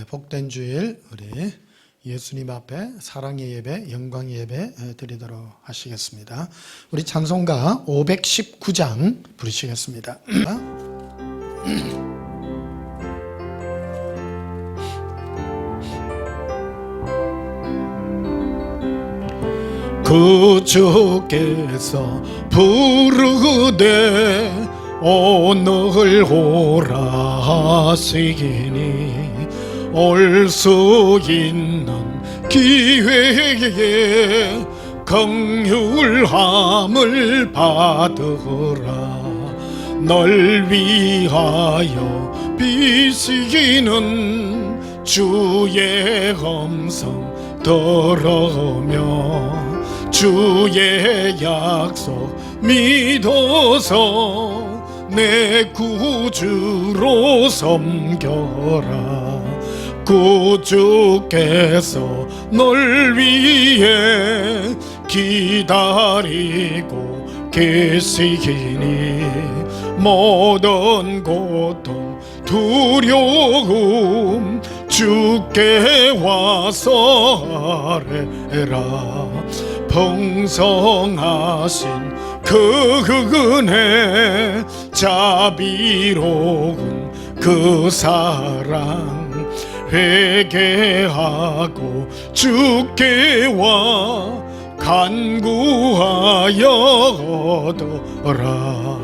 복된 주일 우리 예수님 앞에 사랑의 예배, 영광의 예배 드리도록 하시겠습니다. 우리 찬송가 519장 부르시겠습니다. 그 주께서 부르되 오늘 오라 하시기니 올 수 있는 기회에 긍휼함을 받으라. 널 위하여 비시기는 주의 음성 들으며 주의 약속 믿어서 내 구주로 섬겨라. 구주께서 널 위해 기다리고 계시기니 모든 고통 두려움 주께 와서 아뢰라. 풍성하신 그 은혜 자비로운 그 사랑 회개하고 주께 와 간구하여 얻어라.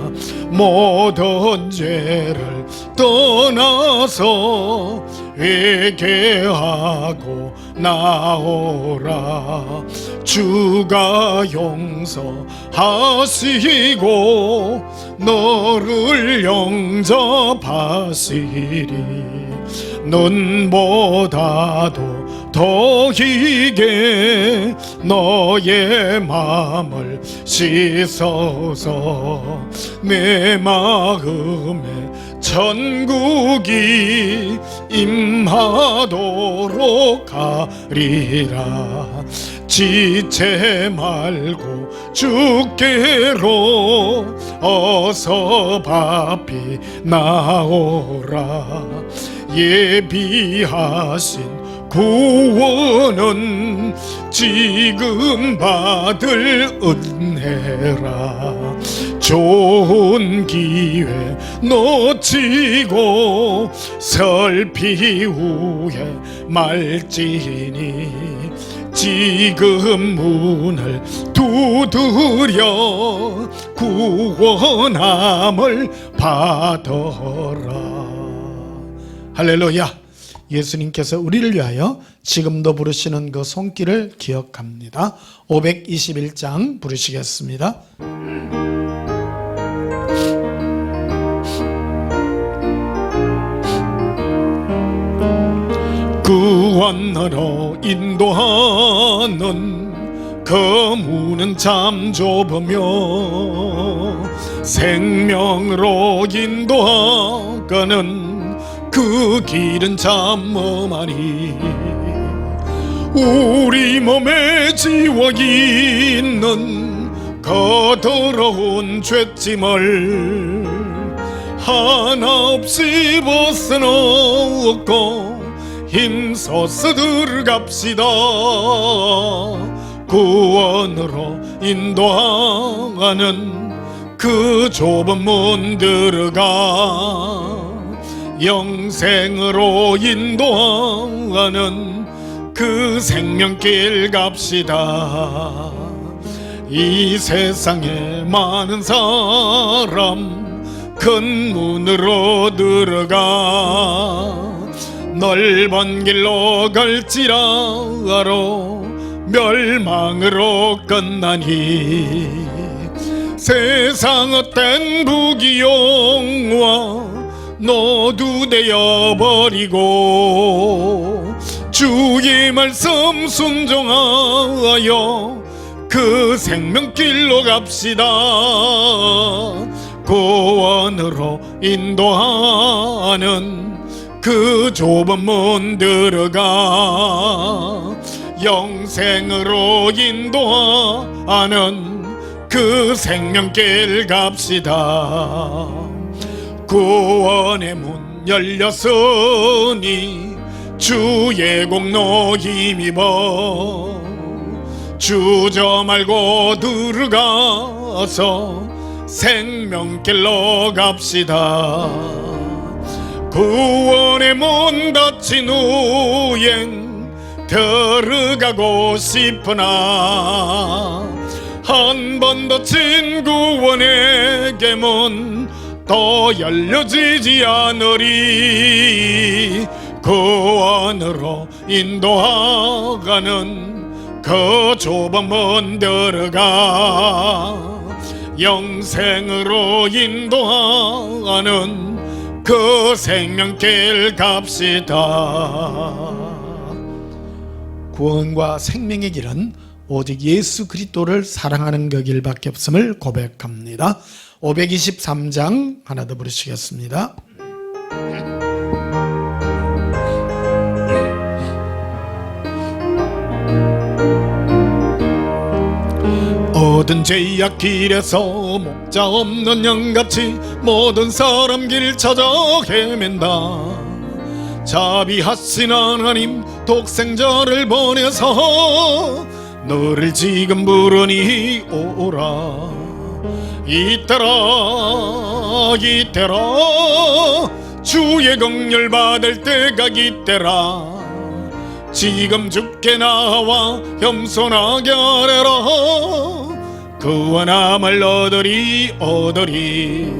모든 죄를 떠나서 회개하고 나오라. 주가 용서하시고 너를 영접하시리. 눈보다도 더 희게 너의 마음을 씻어서 내 마음에 천국이 임하도록 하리라. 지체 말고 주께로 어서 바삐 나오라. 예비하신 구원은 지금 받을 은혜라. 좋은 기회 놓치고 설피 후에 말지니 지금 문을 두드려 구원함을 받아라. 할렐루야. 예수님께서 우리를 위하여 지금도 부르시는 그 손길을 기억합니다. 521장 부르시겠습니다. 구원으로 인도하는 그 문은 참 좁으며 생명으로 인도하는 그 길은 참 험하니 우리 몸에 지워 있는 거더러운 죄짐을 하나 없이 벗어놓고 힘써서 들어갑시다. 구원으로 인도하는 그 좁은 문 들어가 영생으로 인도하는 그 생명길 갑시다. 이 세상에 많은 사람 큰 문으로 들어가 넓은 길로 갈지라도 멸망으로 끝나니 세상 헛된 부귀영화 노두되어 버리고 주의 말씀 순종하여 그 생명길로 갑시다. 구원으로 인도하는 그 좁은 문 들어가 영생으로 인도하는 그 생명길 갑시다. 구원의 문 열렸으니 주의 공로 힘입어 주저 말고 들어가서 생명길로 갑시다. 구원의 문 닫힌 후엔 들어가고 싶으나 한 번 닫힌 구원에게 문 또 열려지지 않으리. 그 안으로 인도하가는 그 좁은 문 들어가 영생으로 인도하는 그 생명길 갑시다. 구원과 생명의 길은 오직 예수 그리스도를 사랑하는 그 길밖에 없음을 고백합니다. 523장 하나 더 부르시겠습니다. 모든 죄악 길에서 목자 없는 양같이 모든 사람 길 찾아 헤맨다. 자비하신 하나님 독생자를 보내서 너를 지금 부르니 오라. 이때라 이때라 주의 긍휼 받을 때가 이때라. 지금 주께 나와 겸손하게 아뢰라. 구원함을 얻으리 얻으리.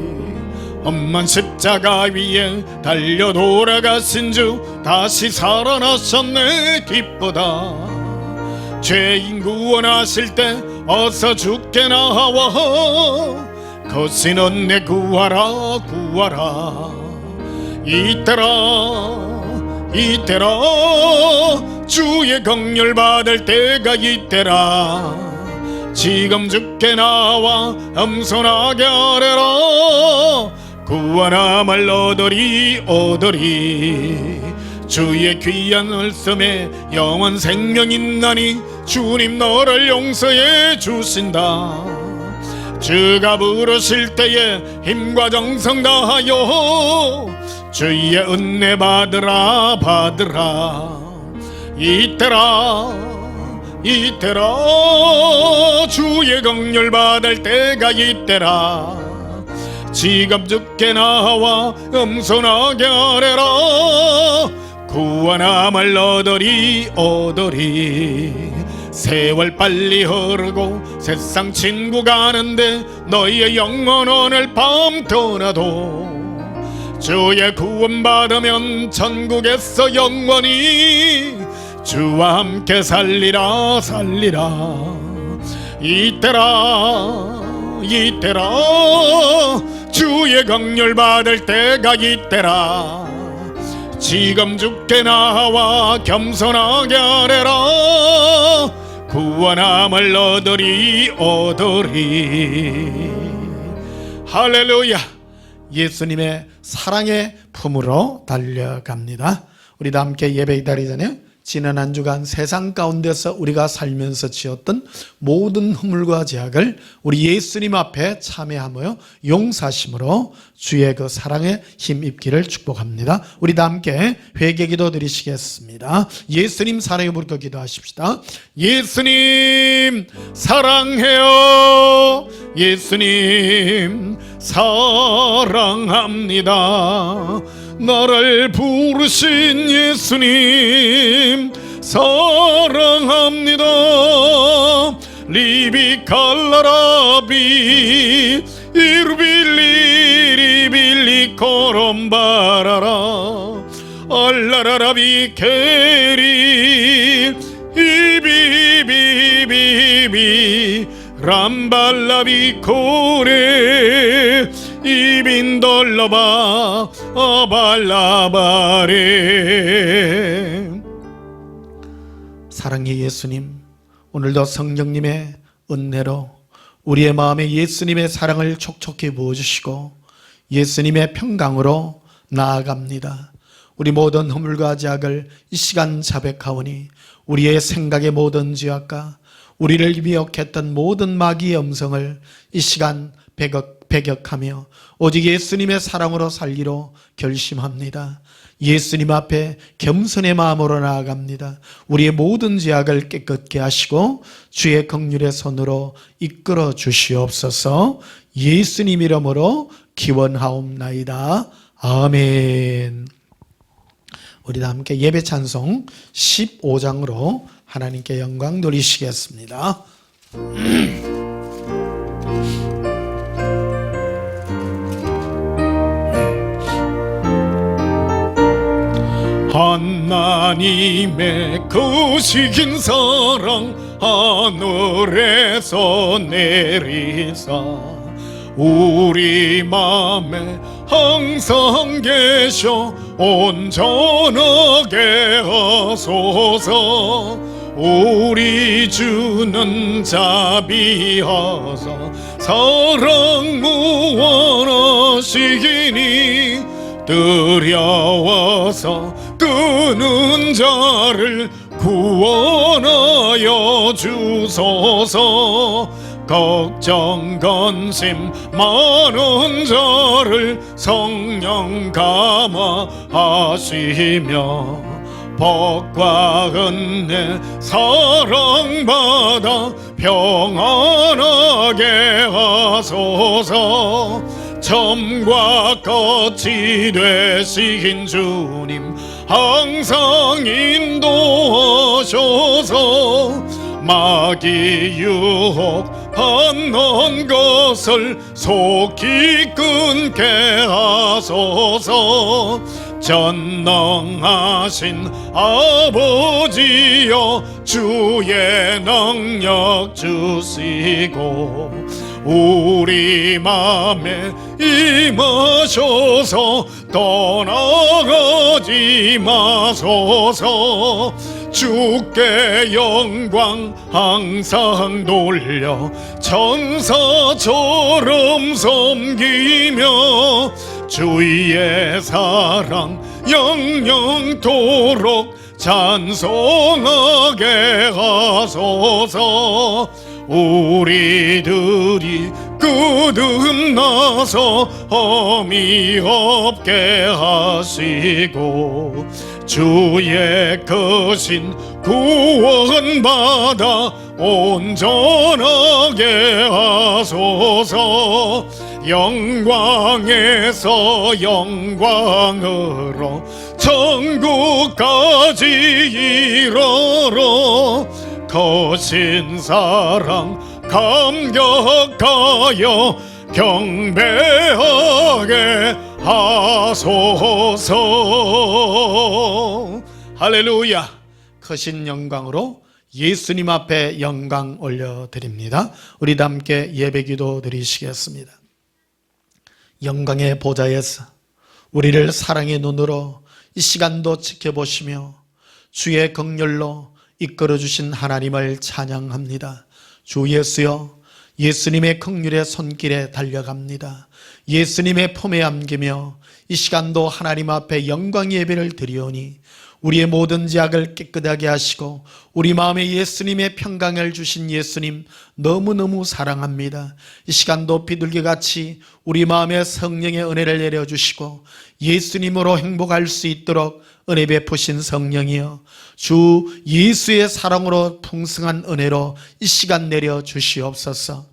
엄만 십자가 위에 달려 돌아가신 주 다시 살아나셨네 기쁘다. 죄인 구원하실 때 어서 주께 나와 거신 은혜 구하라 구하라. 이때라 이때라 주의 긍휼 받을 때가 이때라. 지금 주께 나와 겸손하게 아뢰라. 구원함을 얻으리 얻으리. 주의 귀한 말씀에 영원 생명 있나니 주님 너를 용서해 주신다. 주가 부르실 때에 힘과 정성 다하여 주의 은혜 받으라 받으라. 이때라 이때라 주의 긍휼 받을 때가 이때라. 지금 주께 나와 겸손하게 아뢰라. 구원함을 얻으리 얻으리. 세월 빨리 흐르고 세상 친구 가는데 너희의 영혼 오늘 밤 떠나도 주의 구원 받으면 천국에서 영원히 주와 함께 살리라 살리라. 이때라 이때라 주의 긍휼 받을 때가 이때라. 지금 주께 나와 겸손하게 아뢰라. 구원함을 얻으리 얻으리. 할렐루야. 예수님의 사랑의 품으로 달려갑니다. 우리도 함께 예배 기다리기 전에 지난 한 주간 세상 가운데서 우리가 살면서 지었던 모든 허물과 죄악을 우리 예수님 앞에 참회하며 용서하심으로 주의 그 사랑에 힘입기를 축복합니다. 우리 다 함께 회개기도 드리시겠습니다. 예수님 사랑의 부르짖어 기도하십시다. 예수님 사랑해요. 예수님 사랑합니다. 나를 부르신 예수님 사랑합니다. 리비 칼라라비 이르빌리 리빌리 코롬바라라 알라라라비 케리 이비비비비 람발라비 코레 이빈돌러바 아발라바레. 사랑의 예수님, 오늘도 성령님의 은혜로 우리의 마음에 예수님의 사랑을 촉촉히 부어주시고 예수님의 평강으로 나아갑니다. 우리 모든 허물과 죄악을 이 시간 자백하오니 우리의 생각의 모든 죄악과 우리를 미혹했던 모든 마귀의 음성을 이 시간 배격하며 오직 예수님의 사랑으로 살기로 결심합니다. 예수님 앞에 겸손의 마음으로 나아갑니다. 우리의 모든 죄악을 깨끗게 하시고 주의 긍휼의 손으로 이끌어 주시옵소서. 예수님 이름으로 기원하옵나이다. 아멘. 우리 다 함께 예배 찬송 15장으로 하나님께 영광 돌리시겠습니다. 하나님의 거시긴 사랑 하늘에서 내리사 우리 맘에 항상 계셔 온전하게 하소서. 우리 주는 자비하사 사랑 무한하시기니 들여와서 끄는 자를 구원하여 주소서. 걱정 근심 많은 자를 성령 감화하시며 복과 은혜 사랑받아 평안하게 하소서. 점과 끝이 되신 주님 항상 인도하셔서 마귀 유혹하는 것을 속히 끊게 하소서. 전능하신 아버지여 주의 능력 주시고 우리 맘에 임하셔서 떠나가지 마소서. 주께 영광 항상 돌려 천사처럼 섬기며 주의 사랑 영영토록 찬송하게 하소서. 우리들이 거듭나서 험이 없게 하시고 주의 크신 구원받아 온전하게 하소서. 영광에서 영광으로 천국까지 이르러 거신 사랑 감격하여 경배하게 하소서. 할렐루야. 크신 영광으로 예수님 앞에 영광 올려드립니다. 우리 다 함께 예배기도 드리시겠습니다. 영광의 보좌에서 우리를 사랑의 눈으로 이 시간도 지켜보시며 주의 긍휼로 이끌어주신 하나님을 찬양합니다. 주 예수여, 예수님의 긍휼의 손길에 달려갑니다. 예수님의 품에 안기며 이 시간도 하나님 앞에 영광 예배를 드리오니 우리의 모든 죄악을 깨끗하게 하시고 우리 마음에 예수님의 평강을 주신 예수님 너무너무 사랑합니다. 이 시간도 비둘기같이 우리 마음에 성령의 은혜를 내려주시고 예수님으로 행복할 수 있도록 은혜 베푸신 성령이여, 주 예수의 사랑으로 풍성한 은혜로 이 시간 내려주시옵소서.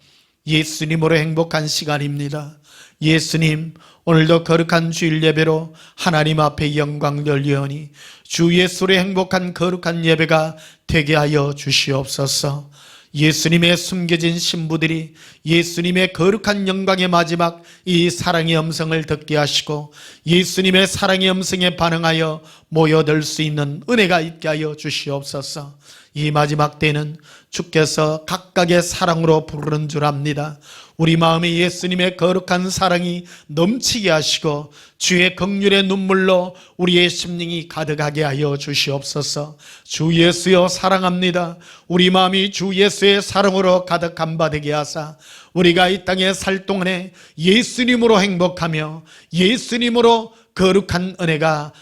예수님으로 행복한 시간입니다. 예수님, 오늘도 거룩한 주일 예배로 하나님 앞에 영광 돌리오니 주 예수의 행복한 거룩한 예배가 되게 하여 주시옵소서. 예수님의 숨겨진 신부들이 예수님의 거룩한 영광의 마지막 이 사랑의 음성을 듣게 하시고 예수님의 사랑의 음성에 반응하여 모여들 수 있는 은혜가 있게 하여 주시옵소서. 이 마지막 때는 주께서 각각의 사랑으로 부르는 줄 압니다. 우리 마음에 예수님의 거룩한 사랑이 넘치게 하시고 주의 긍휼의 눈물로 우리의 심령이 가득하게 하여 주시옵소서. 주 예수여 사랑합니다. 우리 마음이 주 예수의 사랑으로 가득한 바 되게 하사 우리가 이 땅에 살 동안에 예수님으로 행복하며 예수님으로 거룩한 은혜가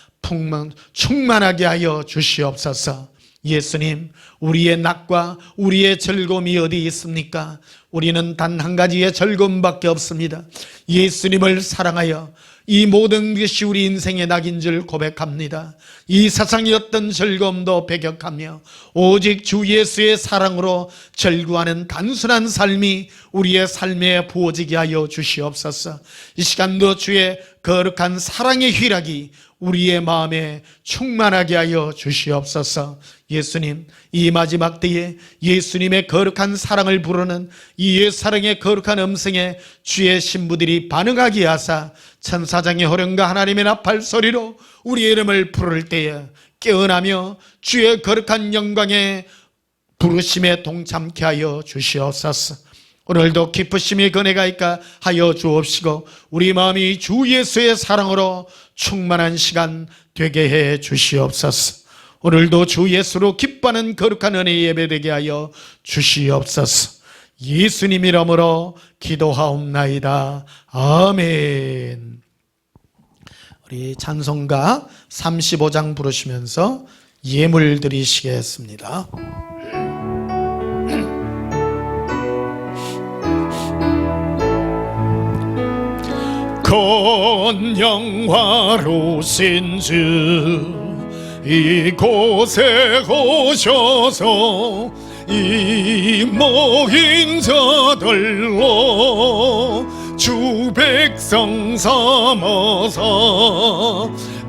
충만하게 하여 주시옵소서. 예수님, 우리의 낙과 우리의 즐거움이 어디 있습니까? 우리는 단 한 가지의 즐거움밖에 없습니다. 예수님을 사랑하여 이 모든 것이 우리 인생의 낙인 줄 고백합니다. 이 세상의 어떤 즐거움도 배격하며 오직 주 예수의 사랑으로 즐거워하는 단순한 삶이 우리의 삶에 부어지게 하여 주시옵소서. 이 시간도 주의 거룩한 사랑의 희락이 우리의 마음에 충만하게 하여 주시옵소서. 예수님, 이 마지막 때에 예수님의 거룩한 사랑을 부르는 이 사랑의 거룩한 음성에 주의 신부들이 반응하게 하사 천사장의 호령과 하나님의 나팔 소리로 우리의 이름을 부를 때에 깨어나며 주의 거룩한 영광의 부르심에 동참케 하여 주시옵소서. 오늘도 기쁘심이 그네가있까 하여 주옵시고 우리 마음이 주 예수의 사랑으로 충만한 시간 되게 해 주시옵소서. 오늘도 주 예수로 기뻐하는 거룩한 은혜 예배되게 하여 주시옵소서. 예수님 이름으로 기도하옵나이다. 아멘. 우리 찬송가 35장 부르시면서 예물 드리시겠습니다. 건영화로신 주 이곳에 오셔서 이 모인 자들로 주 백성 삼아서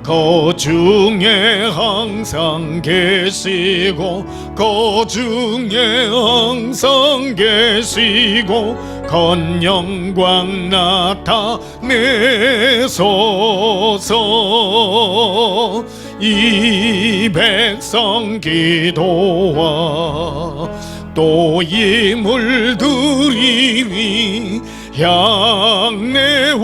거중에 항상 계시고 거중에 항상 계시고 건영광 나타내소서. 이 백성 기도와 또 예물 드리니 향내와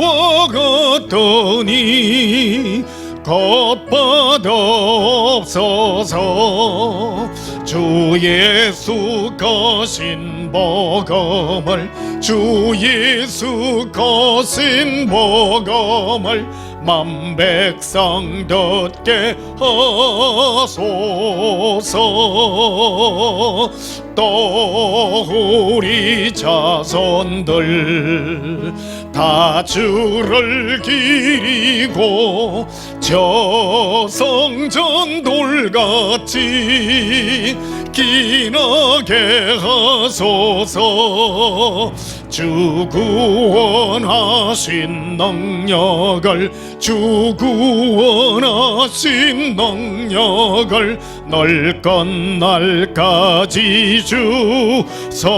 같더니 겉받옵소서. 주 예수 거신 복음을 주 예수 거신 복음을 만백성 듣게 하소서. 또 우리 자손들 다 주를 기리고 저 성전 돌같이 기나게 하소서. 주 구원하신 능력을 주 구원하신 능력을 널건 날까지 주소서.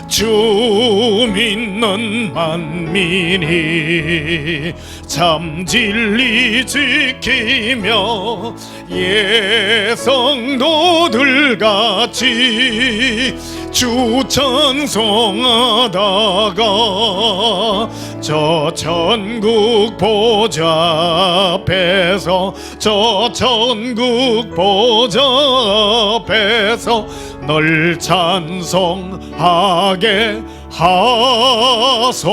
주 믿는 만민이 참 진리 지키며 예성도들같이 주 찬송하다가 저 천국 보좌 앞에서 저 천국 보좌 앞에서 널 찬송하게 하소서.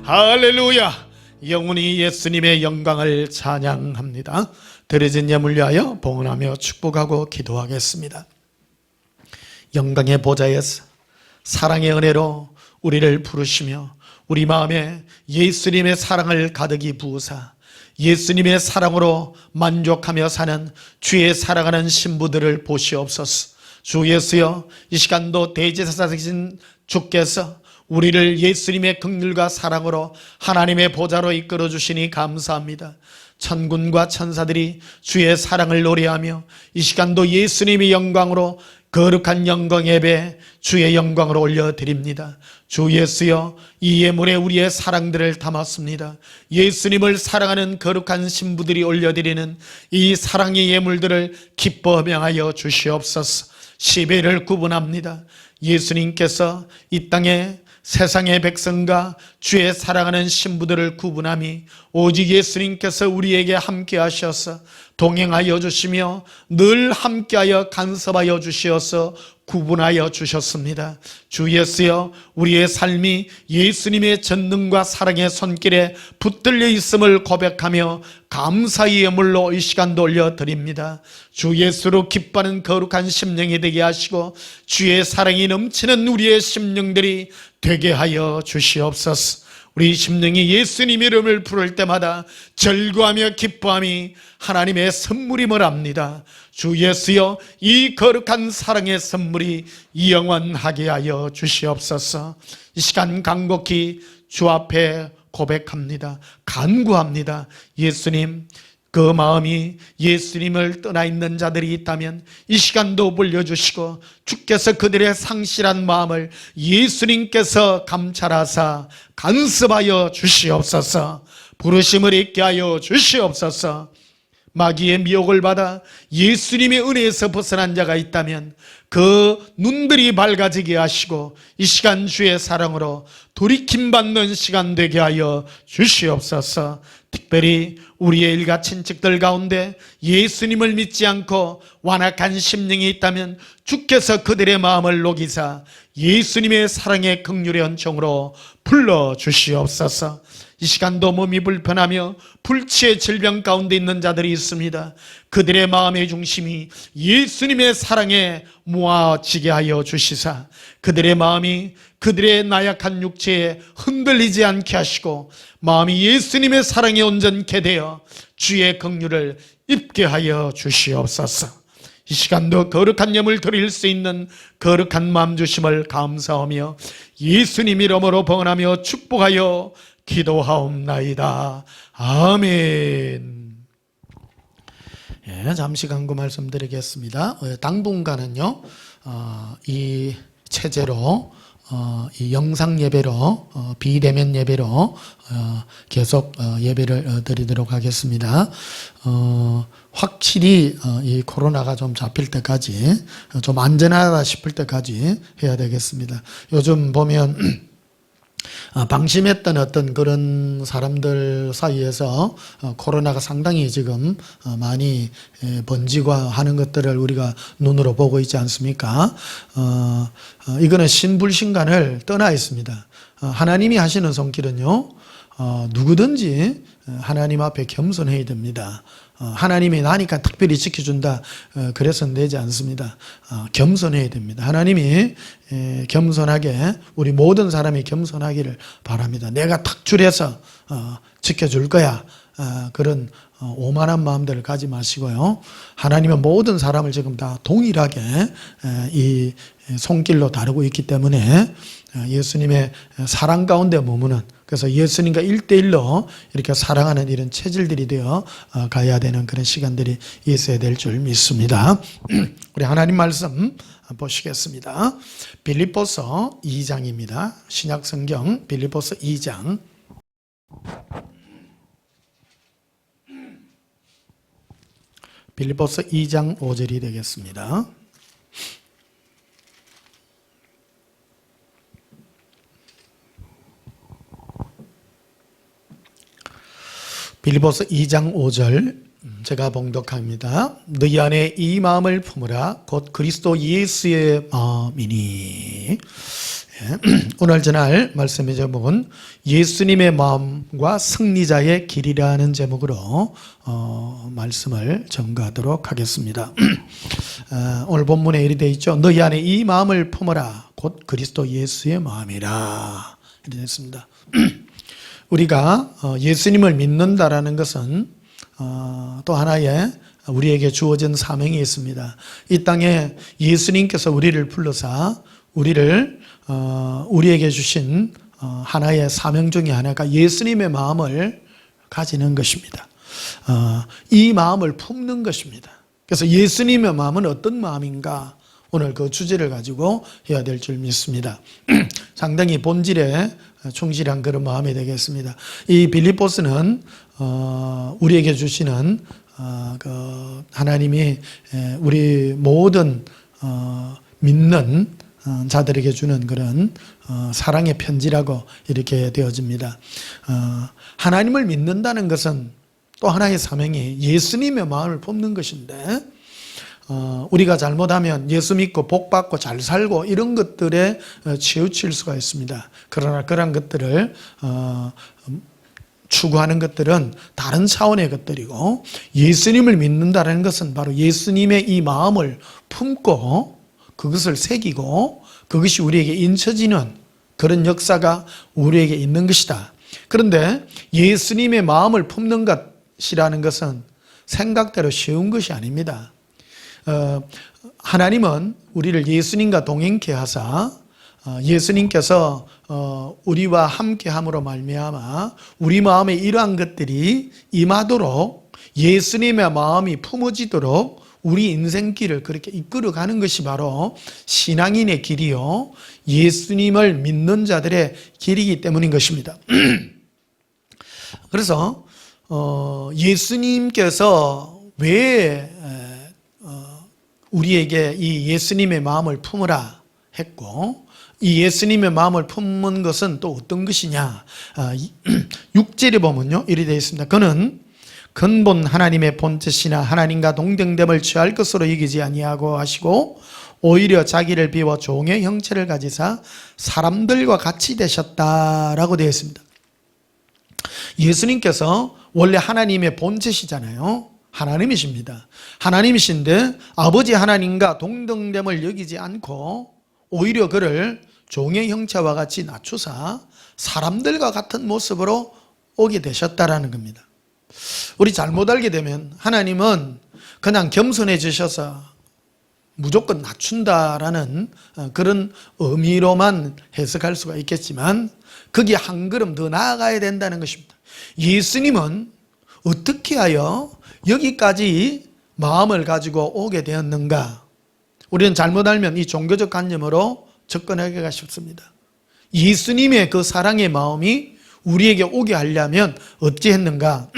할렐루야. 영원히 예수님의 영광을 찬양합니다. 드려진 예물 위하여 봉헌하며 축복하고 기도하겠습니다. 영광의 보좌에서 사랑의 은혜로 우리를 부르시며 우리 마음에 예수님의 사랑을 가득히 부으사 예수님의 사랑으로 만족하며 사는 주의 사랑하는 신부들을 보시옵소서. 주 예수여, 이 시간도 대제사장이신 주께서 우리를 예수님의 긍휼과 사랑으로 하나님의 보좌로 이끌어 주시니 감사합니다. 천군과 천사들이 주의 사랑을 노래하며 이 시간도 예수님의 영광으로 거룩한 영광 예배 주의 영광으로 올려드립니다. 주 예수여, 이 예물에 우리의 사랑들을 담았습니다. 예수님을 사랑하는 거룩한 신부들이 올려드리는 이 사랑의 예물들을 기뻐 명하여 주시옵소서. 시배를 구분합니다. 예수님께서 이 땅에 세상의 백성과 주의 사랑하는 신부들을 구분함이 오직 예수님께서 우리에게 함께 하셔서 동행하여 주시며 늘 함께하여 간섭하여 주시어서 구분하여 주셨습니다. 주 예수여, 우리의 삶이 예수님의 전능과 사랑의 손길에 붙들려 있음을 고백하며 감사의 예물로 이 시간도 올려드립니다. 주 예수로 기뻐하는 거룩한 심령이 되게 하시고 주의 사랑이 넘치는 우리의 심령들이 되게 하여 주시옵소서. 우리 심령이 예수님 이름을 부를 때마다 절구하며 기뻐함이 하나님의 선물임을 압니다. 주 예수여, 이 거룩한 사랑의 선물이 영원하게 하여 주시옵소서. 이 시간 간곡히 주 앞에 고백합니다. 간구합니다. 예수님, 그 마음이 예수님을 떠나 있는 자들이 있다면 이 시간도 불려주시고 주께서 그들의 상실한 마음을 예수님께서 감찰하사 간섭하여 주시옵소서. 부르심을 잊게 하여 주시옵소서. 마귀의 미혹을 받아 예수님의 은혜에서 벗어난 자가 있다면 그 눈들이 밝아지게 하시고 이 시간 주의 사랑으로 돌이킴받는 시간 되게 하여 주시옵소서. 특별히 우리의 일가 친척들 가운데 예수님을 믿지 않고 완악한 심령이 있다면 주께서 그들의 마음을 녹이사 예수님의 사랑의 긍휼의恩寵으로 불러주시옵소서. 이 시간도 몸이 불편하며 불치의 질병 가운데 있는 자들이 있습니다. 그들의 마음의 중심이 예수님의 사랑에 모아지게 하여 주시사 그들의 마음이 그들의 나약한 육체에 흔들리지 않게 하시고 마음이 예수님의 사랑에 온전케 되어 주의 긍휼을 입게 하여 주시옵소서. 이 시간도 거룩한 예물 드릴 수 있는 거룩한 마음 주심을 감사하며 예수님 이름으로 번하며 축복하여 기도하옵나이다. 아멘. 예, 잠시 간구 말씀드리겠습니다. 당분간은요, 이 체제로 이 영상 예배로 비대면 예배로 계속 예배를 드리도록 하겠습니다. 확실히 이 코로나가 좀 잡힐 때까지 좀 안전하다 싶을 때까지 해야 되겠습니다. 요즘 보면 방심했던 어떤 그런 사람들 사이에서 코로나가 상당히 지금 많이 번지고 하는 것들을 우리가 눈으로 보고 있지 않습니까? 이거는 신불신간을 떠나 있습니다. 하나님이 하시는 손길은요, 누구든지 하나님 앞에 겸손해야 됩니다. 하나님이 나니까 특별히 지켜준다 그래서는 되지 않습니다. 겸손해야 됩니다. 하나님이 겸손하게 우리 모든 사람이 겸손하기를 바랍니다. 내가 특출해서 지켜줄 거야 그런 오만한 마음들을 가지 마시고요. 하나님은 모든 사람을 지금 다 동일하게 이 손길로 다루고 있기 때문에 예수님의 사랑 가운데 머무는, 그래서 예수님과 1대1로 이렇게 사랑하는 이런 체질들이 되어 가야 되는 그런 시간들이 있어야 될 줄 믿습니다. 우리 하나님 말씀 보시겠습니다. 빌립보서 2장입니다. 신약성경 빌립보서 2장. 빌립보서 2장 5절이 되겠습니다. 빌립보서 2장 5절 제가 봉독합니다. 너희 안에 이 마음을 품으라 곧 그리스도 예수의 마음이니. 오늘 저날 말씀의 제목은 예수님의 마음과 승리자의 길이라는 제목으로 말씀을 전가하도록 하겠습니다. 오늘 본문에 이리 되어 있죠. 너희 안에 이 마음을 품어라 곧 그리스도 예수의 마음이라 이렇게 됐습니다. 우리가 예수님을 믿는다라는 것은 또 하나의 우리에게 주어진 사명이 있습니다. 이 땅에 예수님께서 우리를 불러서 우리에게 주신 하나의 사명 중에 하나가 예수님의 마음을 가지는 것입니다. 이 마음을 품는 것입니다. 그래서 예수님의 마음은 어떤 마음인가? 오늘 그 주제를 가지고 해야 될 줄 믿습니다. 상당히 본질에 충실한 그런 마음이 되겠습니다. 이 빌립보서는 우리에게 주시는 그 하나님이 우리 모든 믿는 자들에게 주는 그런 사랑의 편지라고 이렇게 되어집니다. 하나님을 믿는다는 것은 또 하나의 사명이 예수님의 마음을 품는 것인데, 우리가 잘못하면 예수 믿고 복 받고 잘 살고 이런 것들에 치우칠 수가 있습니다. 그러나 그런 것들을 추구하는 것들은 다른 차원의 것들이고, 예수님을 믿는다는 것은 바로 예수님의 이 마음을 품고 그것을 새기고 그것이 우리에게 인쳐지는 그런 역사가 우리에게 있는 것이다. 그런데 예수님의 마음을 품는 것이라는 것은 생각대로 쉬운 것이 아닙니다. 하나님은 우리를 예수님과 동행케 하사 예수님께서 우리와 함께함으로 말미암아 우리 마음에 이러한 것들이 임하도록, 예수님의 마음이 품어지도록 우리 인생길을 그렇게 이끌어가는 것이 바로 신앙인의 길이요, 예수님을 믿는 자들의 길이기 때문인 것입니다. 그래서 예수님께서 왜 우리에게 이 예수님의 마음을 품으라 했고, 이 예수님의 마음을 품는 것은 또 어떤 것이냐. 6절에 보면요, 이리 되어 있습니다. 그는 근본 하나님의 본뜻이나 하나님과 동등됨을 취할 것으로 여기지 아니하고 하시고 오히려 자기를 비워 종의 형체를 가지사 사람들과 같이 되셨다라고 되어 있습니다. 예수님께서 원래 하나님의 본체시잖아요. 하나님이십니다. 하나님이신데 아버지 하나님과 동등됨을 여기지 않고 오히려 그를 종의 형체와 같이 낮추사 사람들과 같은 모습으로 오게 되셨다라는 겁니다. 우리 잘못 알게 되면 하나님은 그냥 겸손해지셔서 무조건 낮춘다라는 그런 의미로만 해석할 수가 있겠지만, 거기에 한 걸음 더 나아가야 된다는 것입니다. 예수님은 어떻게 하여 여기까지 마음을 가지고 오게 되었는가? 우리는 잘못 알면 이 종교적 관념으로 접근하기가 쉽습니다. 예수님의 그 사랑의 마음이 우리에게 오게 하려면 어찌 했는가?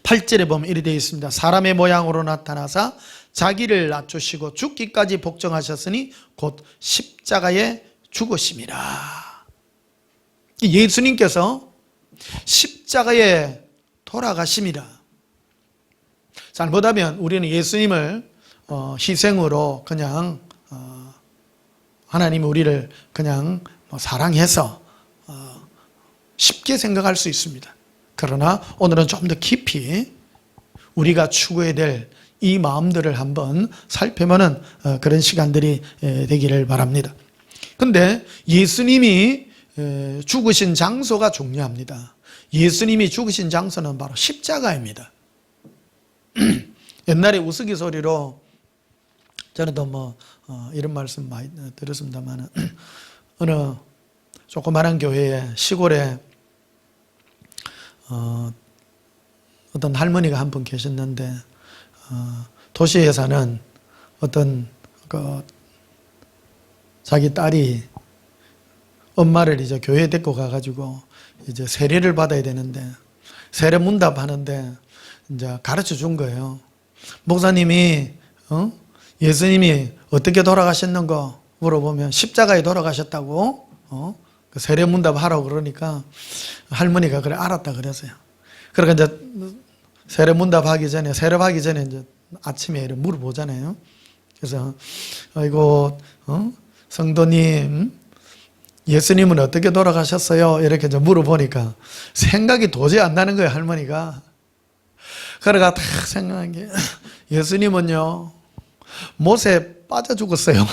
8절에 보면 이렇게 되어 있습니다. 사람의 모양으로 나타나사 자기를 낮추시고 죽기까지 복종하셨으니 곧 십자가에 죽으심이라. 예수님께서 십자가에 돌아가심이라. 잘못하면 우리는 예수님을 희생으로 그냥 하나님이 우리를 그냥 사랑해서 쉽게 생각할 수 있습니다. 그러나 오늘은 좀 더 깊이 우리가 추구해야 될 이 마음들을 한번 살펴보는 그런 시간들이 되기를 바랍니다. 그런데 예수님이 죽으신 장소가 중요합니다. 예수님이 죽으신 장소는 바로 십자가입니다. 옛날에 우스갯소리로 저는 또 이런 말씀 많이 들었습니다만, 어느 조그마한 교회에 시골에 어떤 할머니가 한 분 계셨는데, 도시에 사는 어떤 자기 딸이 엄마를 이제 교회에 데리고 가가지고 이제 세례를 받아야 되는데, 세례 문답하는데 이제 가르쳐 준 거예요. 목사님이 예수님이 어떻게 돌아가셨는가 물어보면 십자가에 돌아가셨다고 세례 문답하라고 그러니까 할머니가 그래 알았다 그랬어요. 그러니까 이제 세례문답하기 전에, 세례하기 전에 이제 아침에 이렇게 물어보잖아요. 그래서, 아이고, 성도님, 예수님은 어떻게 돌아가셨어요? 이렇게 이제 물어보니까 생각이 도저히 안 나는 거예요, 할머니가. 그래가 딱 생각한 게, 예수님은요, 못에 빠져 죽었어요.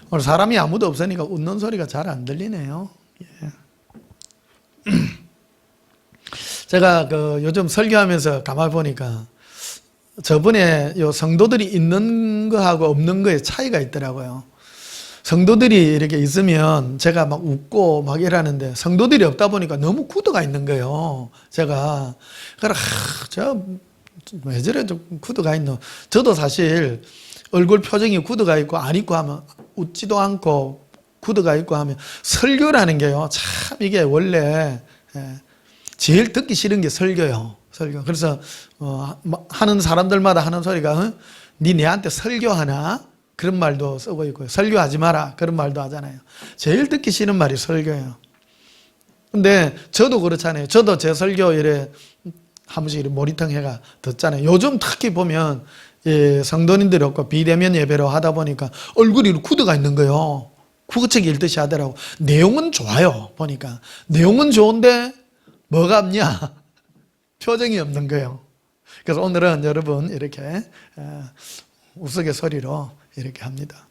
오늘 사람이 아무도 없으니까 웃는 소리가 잘 안 들리네요. 예. 제가 요즘 설교하면서 가만히 보니까 저번에 요 성도들이 있는 거하고 없는 거에 차이가 있더라고요. 성도들이 이렇게 있으면 제가 막 웃고 막 이러는데 성도들이 없다 보니까 너무 굳어가 있는 거예요. 제가 그래 왜 저래 좀 굳어가 있노. 저도 사실 얼굴 표정이 굳어가 있고 안 있고 하면 웃지도 않고 굳어가 있고 하면 설교라는 게요. 참 이게 원래 제일 듣기 싫은 게 설교요. 설교. 그래서 하는 사람들마다 하는 소리가 니 내한테 설교하나? 그런 말도 쓰고 있고요. 설교하지 마라. 그런 말도 하잖아요. 제일 듣기 싫은 말이 설교예요. 근데 저도 그렇잖아요. 저도 제 설교 이래 한 번씩 이렇게 모니터해가 듣잖아요. 요즘 특히 보면 성도님들이 없고 비대면 예배로 하다 보니까 얼굴이 굳어가 있는 거예요. 구구책 읽듯이 하더라고. 내용은 좋아요. 보니까 내용은 좋은데 뭐가 없냐? 표정이 없는 거예요. 그래서 오늘은 여러분 이렇게 우스갯소리로 이렇게 합니다.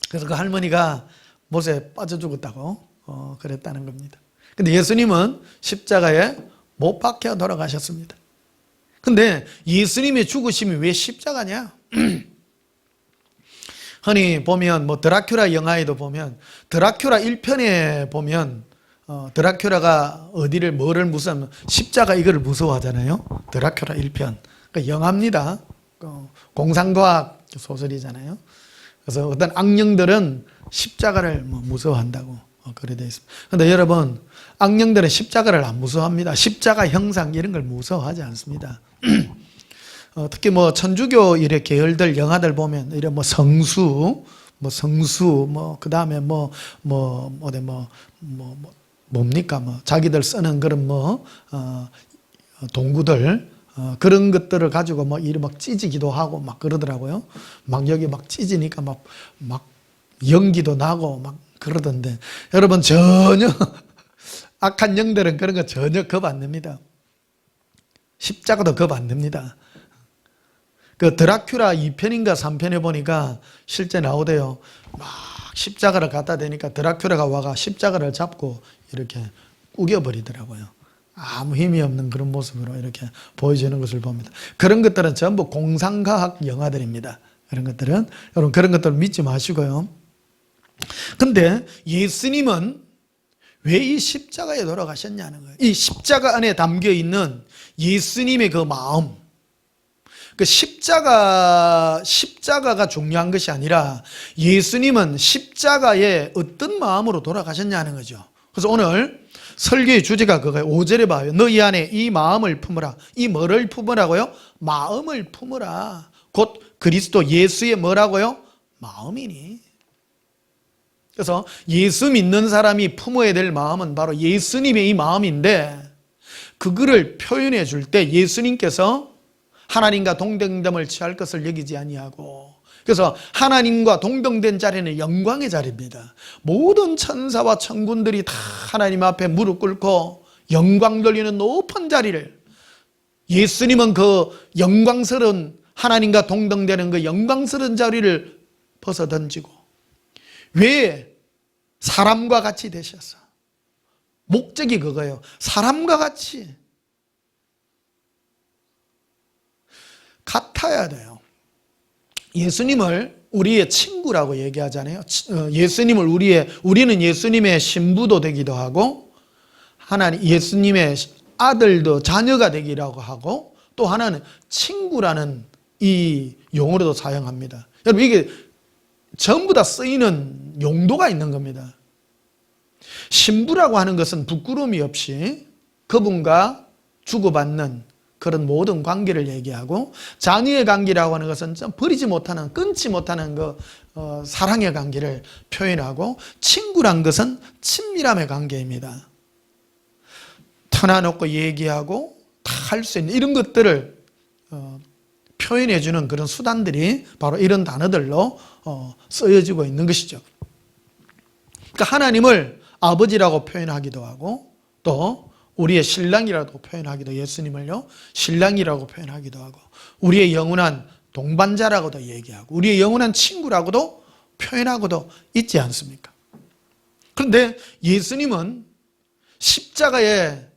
그래서 그 할머니가 못에 빠져 죽었다고 그랬다는 겁니다. 근데 예수님은 십자가에 못 박혀 돌아가셨습니다. 근데 예수님의 죽으심이 왜 십자가냐? 흔히 보면 뭐 드라큘라 영화에도 보면 드라큘라 1편에 보면 드라큘라가 어디를 뭐를 무서워하면 십자가 이거를 무서워하잖아요. 드라큘라 1편. 그러니까 영화입니다. 공상과학 소설이잖아요. 그래서 어떤 악령들은 십자가를 무서워한다고 그래 되어 있습니다. 그런데 여러분, 악령들은 십자가를 안 무서워합니다. 십자가 형상 이런 걸 무서워하지 않습니다. 특히 뭐 천주교 이래 계열들 영화들 보면 이런 뭐 성수 그다음에 뭡니까 자기들 쓰는 그런 동구들 그런 것들을 가지고 이리 막 찢기도 하고 막 그러더라고요. 막 여기 막 찢으니까 막 연기도 나고 막 그러던데 여러분 전혀 악한 영들은 그런 거 전혀 겁 안 냅니다. 십자가도 겁 안 냅니다. 그 드라큘라 2편인가 3편에 보니까 실제 나오대요. 막 십자가를 갖다 대니까 드라큘라가 와가 십자가를 잡고 이렇게 우겨버리더라고요. 아무 힘이 없는 그런 모습으로 이렇게 보여주는 것을 봅니다. 그런 것들은 전부 공상과학 영화들입니다. 그런 것들은 여러분 그런 것들 믿지 마시고요. 근데 예수님은 왜 이 십자가에 돌아가셨냐는 거예요. 이 십자가 안에 담겨 있는 예수님의 그 마음, 그 십자가가 중요한 것이 아니라 예수님은 십자가에 어떤 마음으로 돌아가셨냐는 거죠. 그래서 오늘 설교의 주제가 그거예요. 5절에 봐요. 너희 안에 이 마음을 품으라. 이 뭐를 품으라고요? 마음을 품으라. 곧 그리스도 예수의 뭐라고요? 마음이니. 그래서 예수 믿는 사람이 품어야 될 마음은 바로 예수님의 이 마음인데 그거를 표현해 줄 때 예수님께서 하나님과 동등됨을 취할 것을 여기지 아니하고 그래서 하나님과 동등된 자리는 영광의 자리입니다. 모든 천사와 천군들이 다 하나님 앞에 무릎 꿇고 영광 돌리는 높은 자리를 예수님은 그 영광스러운 하나님과 동등되는 그 영광스러운 자리를 벗어던지고 왜 사람과 같이 되셨어? 목적이 그거예요. 사람과 같이 같아야 돼요. 예수님을 우리의 친구라고 얘기하잖아요. 예수님을 우리는 예수님의 신부도 되기도 하고 하나님 예수님의 아들도 자녀가 되기라고 하고 또 하나는 친구라는 이 용어로도 사용합니다. 여러분 이게 전부 다 쓰이는 용도가 있는 겁니다. 신부라고 하는 것은 부끄러움이 없이 그분과 주고받는 그런 모든 관계를 얘기하고 자녀의 관계라고 하는 것은 좀 버리지 못하는 끊지 못하는 그 사랑의 관계를 표현하고 친구란 것은 친밀함의 관계입니다. 터놔놓고 얘기하고 다 할 수 있는 이런 것들을 표현해 주는 그런 수단들이 바로 이런 단어들로 쓰여지고 있는 것이죠. 그러니까 하나님을 아버지라고 표현하기도 하고 또 우리의 신랑이라고 표현하기도 예수님을요 신랑이라고 표현하기도 하고 우리의 영원한 동반자라고도 얘기하고 우리의 영원한 친구라고도 표현하고도 있지 않습니까? 그런데 예수님은 십자가에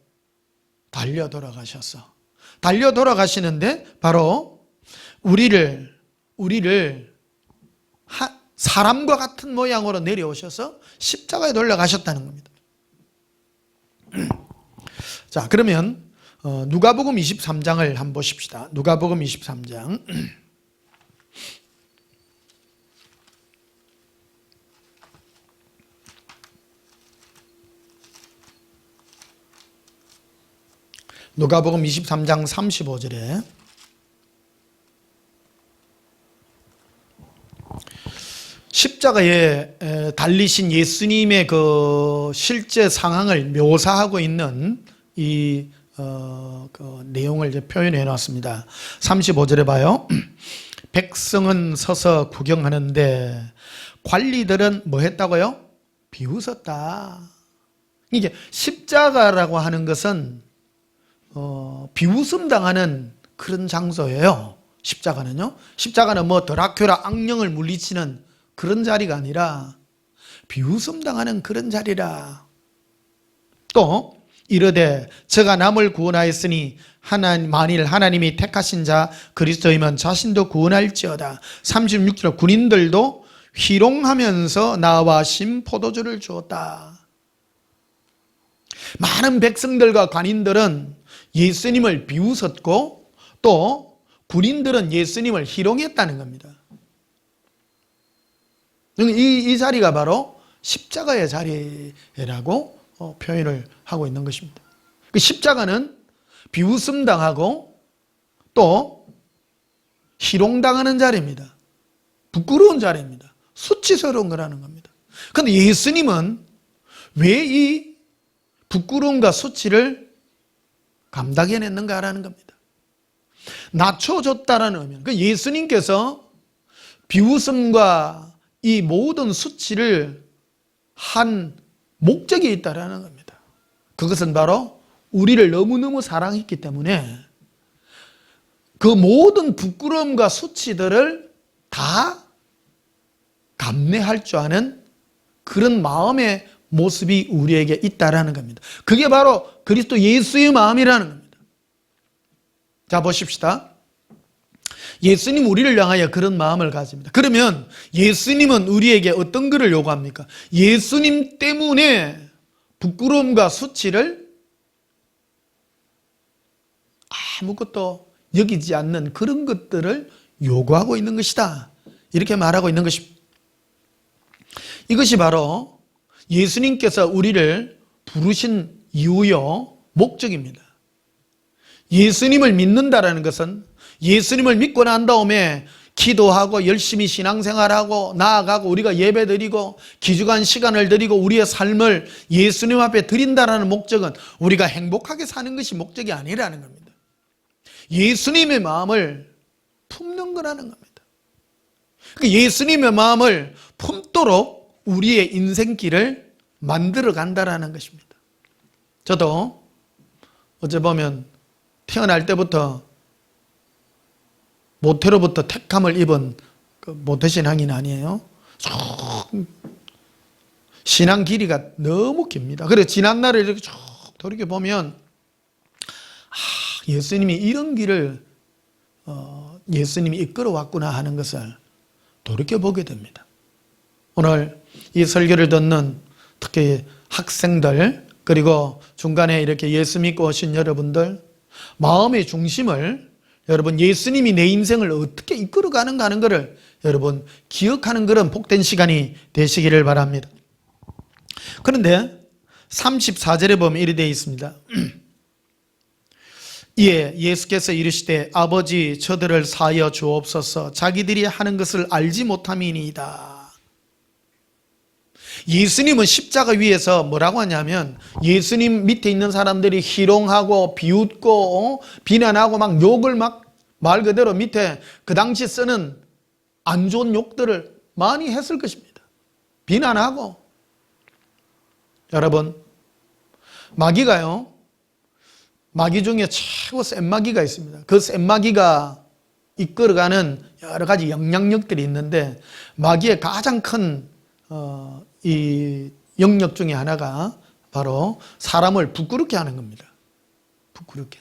달려 돌아가셨어. 달려 돌아가시는데 바로 우리를 사람과 같은 모양으로 내려오셔서 십자가에 돌아가셨다는 겁니다. 자, 그러면 누가복음 23장을 한번 보십시다. 누가복음 23장. 누가복음 23장 35절에 십자가에 달리신 예수님의 그 실제 상황을 묘사하고 있는 이 그 내용을 이제 표현해 놨습니다. 35절에 봐요. 백성은 서서 구경하는데 관리들은 뭐 했다고요? 비웃었다. 이게 십자가라고 하는 것은 비웃음 당하는 그런 장소예요. 십자가는요. 십자가는 뭐 드라큘라 악령을 물리치는 그런 자리가 아니라 비웃음 당하는 그런 자리라. 또 이르되 저가 남을 구원하였으니 만일 하나님이 택하신 자 그리스도이면 자신도 구원할지어다. 36절 군인들도 희롱하면서 나와 신포도주를 주었다. 많은 백성들과 관인들은 예수님을 비웃었고 또 군인들은 예수님을 희롱했다는 겁니다. 이 자리가 바로 십자가의 자리라고 표현을 하고 있는 것입니다. 그 십자가는 비웃음 당하고 또 희롱당하는 자리입니다. 부끄러운 자리입니다. 수치스러운 거라는 겁니다. 그런데 예수님은 왜 이 부끄러움과 수치를 감당해냈는가라는 겁니다. 낮춰줬다라는 의미는 그 예수님께서 비웃음과 이 모든 수치를 한 목적이 있다라는 겁니다. 그것은 바로 우리를 너무너무 사랑했기 때문에 그 모든 부끄러움과 수치들을 다 감내할 줄 아는 그런 마음의 모습이 우리에게 있다라는 겁니다. 그게 바로 그리스도 예수의 마음이라는 겁니다. 자, 보십시다. 예수님 우리를 향하여 그런 마음을 가집니다. 그러면 예수님은 우리에게 어떤 것을 요구합니까? 예수님 때문에 부끄러움과 수치를 아무것도 여기지 않는 그런 것들을 요구하고 있는 것이다. 이렇게 말하고 있는 것입니다. 이것이 바로 예수님께서 우리를 부르신 이유요 목적입니다. 예수님을 믿는다라는 것은 예수님을 믿고 난 다음에 기도하고 열심히 신앙생활하고 나아가고 우리가 예배드리고 기주간 시간을 드리고 우리의 삶을 예수님 앞에 드린다라는 목적은 우리가 행복하게 사는 것이 목적이 아니라는 겁니다. 예수님의 마음을 품는 거라는 겁니다. 예수님의 마음을 품도록 우리의 인생길을 만들어 간다라는 것입니다. 저도 어째 보면 태어날 때부터 모태로부터 택함을 입은 그 모태신앙인 아니에요. 신앙 길이가 너무 깁니다. 그래서 지난날을 이렇게 쭉 돌이켜보면 예수님이 이런 길을 예수님이 이끌어왔구나 하는 것을 돌이켜보게 됩니다. 오늘 이 설교를 듣는 특히 학생들 그리고 중간에 이렇게 예수 믿고 오신 여러분들 마음의 중심을 여러분 예수님이 내 인생을 어떻게 이끌어가는가 하는 것을 여러분 기억하는 그런 복된 시간이 되시기를 바랍니다. 그런데 34절에 보면 이렇게 되어 있습니다. 이에 예수께서 이르시되 아버지 저들을 사하여 주옵소서 자기들이 하는 것을 알지 못함이니이다. 예수님은 십자가 위에서 뭐라고 하냐면 예수님 밑에 있는 사람들이 희롱하고 비웃고 비난하고 막 욕을 막 말 그대로 밑에 그 당시 쓰는 안 좋은 욕들을 많이 했을 것입니다. 비난하고. 여러분 마귀가요 마귀 중에 최고 센 마귀가 있습니다. 그 센 마귀가 이끌어가는 여러 가지 영향력들이 있는데 마귀의 가장 큰 이 영역 중에 하나가 바로 사람을 부끄럽게 하는 겁니다. 부끄럽게.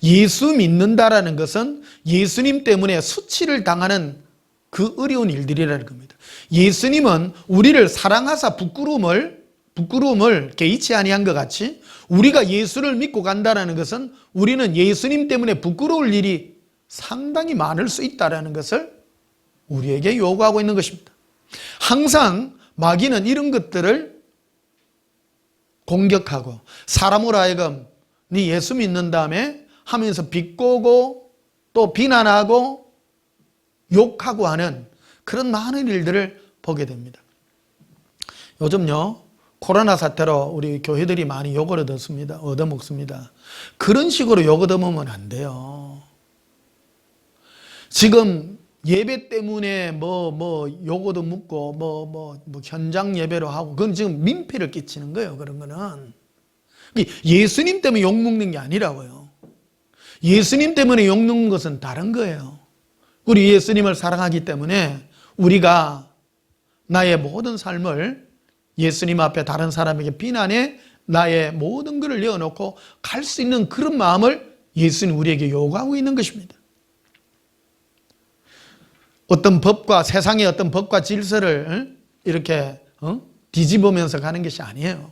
예수 믿는다라는 것은 예수님 때문에 수치를 당하는 그 어려운 일들이라는 겁니다. 예수님은 우리를 사랑하사 부끄러움을 개의치 아니한 것 같이 우리가 예수를 믿고 간다라는 것은 우리는 예수님 때문에 부끄러울 일이 상당히 많을 수 있다는 것을 우리에게 요구하고 있는 것입니다. 항상 마귀는 이런 것들을 공격하고 사람으로 하여금 네 예수 믿는 다음에 하면서 비꼬고 또 비난하고 욕하고 하는 그런 많은 일들을 보게 됩니다. 요즘요, 코로나 사태로 우리 교회들이 많이 욕을 얻어먹습니다. 그런 식으로 욕 얻어먹으면 안 돼요. 지금 예배 때문에 욕 얻어먹고 현장 예배로 하고, 그건 지금 민폐를 끼치는 거예요. 그런 거는 예수님 때문에 욕 먹는 게 아니라고요. 예수님 때문에 욕 먹는 것은 다른 거예요. 우리 예수님을 사랑하기 때문에 우리가 나의 모든 삶을 예수님 앞에 다른 사람에게 비난해 나의 모든 것을 내어놓고 갈 수 있는 그런 마음을 예수님 우리에게 요구하고 있는 것입니다. 어떤 법과, 세상의 어떤 법과 질서를 이렇게 뒤집으면서 가는 것이 아니에요.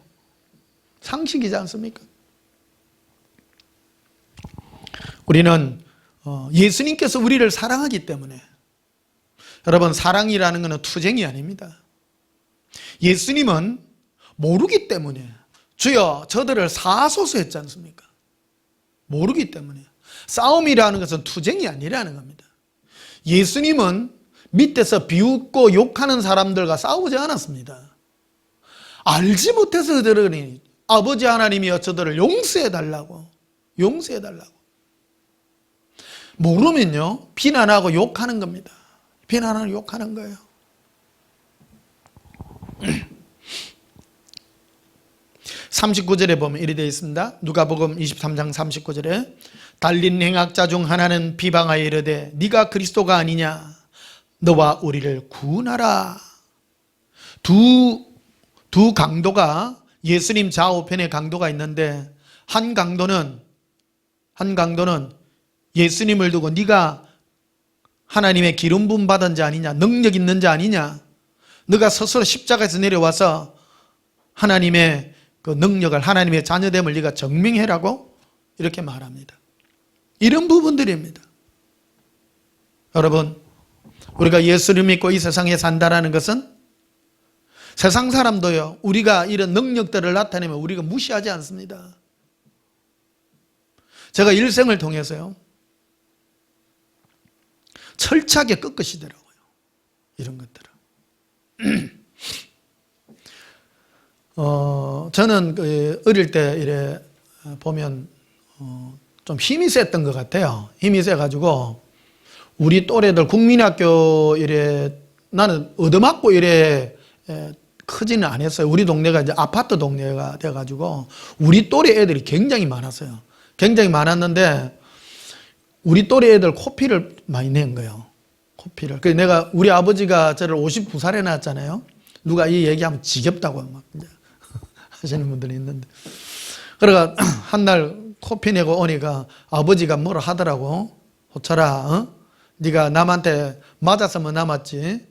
상식이지 않습니까? 우리는 예수님께서 우리를 사랑하기 때문에, 여러분, 사랑이라는 것은 투쟁이 아닙니다. 예수님은 모르기 때문에 주여 저들을 사하소서 했지 않습니까? 모르기 때문에. 싸움이라는 것은 투쟁이 아니라는 겁니다. 예수님은 밑에서 비웃고 욕하는 사람들과 싸우지 않았습니다. 알지 못해서 그러니 아버지 하나님이여 저들을 용서해달라고. 모르면요, 비난하고 욕하는 겁니다. 비난하고 욕하는 거예요. 39절에 보면 이렇게 되어 있습니다. 누가복음 23장 39절에 달린 행악자 중 하나는 비방하여 이르되 네가 그리스도가 아니냐, 너와 우리를 구원하라. 두 강도가, 예수님 좌우편에 강도가 있는데 한 강도는 예수님을 두고 네가 하나님의 기름 부음 받은 자 아니냐, 능력 있는 자 아니냐, 너가 스스로 십자가에서 내려와서 하나님의 그 능력을, 하나님의 자녀됨을 네가 증명해라고 이렇게 말합니다. 이런 부분들입니다. 여러분, 우리가 예수를 믿고 이 세상에 산다라는 것은 세상 사람도요, 우리가 이런 능력들을 나타내면 우리가 무시하지 않습니다. 제가 일생을 통해서요, 철저하게 꺾으시더라고요. 이런 것들을. 저는 어릴 때 이래 보면 좀 힘이 셌던 것 같아요. 힘이 세가지고 우리 또래들 국민학교 이래, 나는 얻어맞고 이래 크지는 않았어요. 우리 동네가 이제 아파트 동네가 돼가지고 우리 또래 애들이 굉장히 많았어요. 굉장히 많았는데 우리 또래 애들 코피를 많이 낸 거예요. 코피를. 그래서 내가, 우리 아버지가 저를 59살에 낳았잖아요. 누가 이 얘기하면 지겹다고 막 이제 하시는 분들이 있는데, 그러니까 한날 코피 내고 오니까 아버지가 뭐라 하더라고. 호철아, 네가 남한테 맞았으면 남았지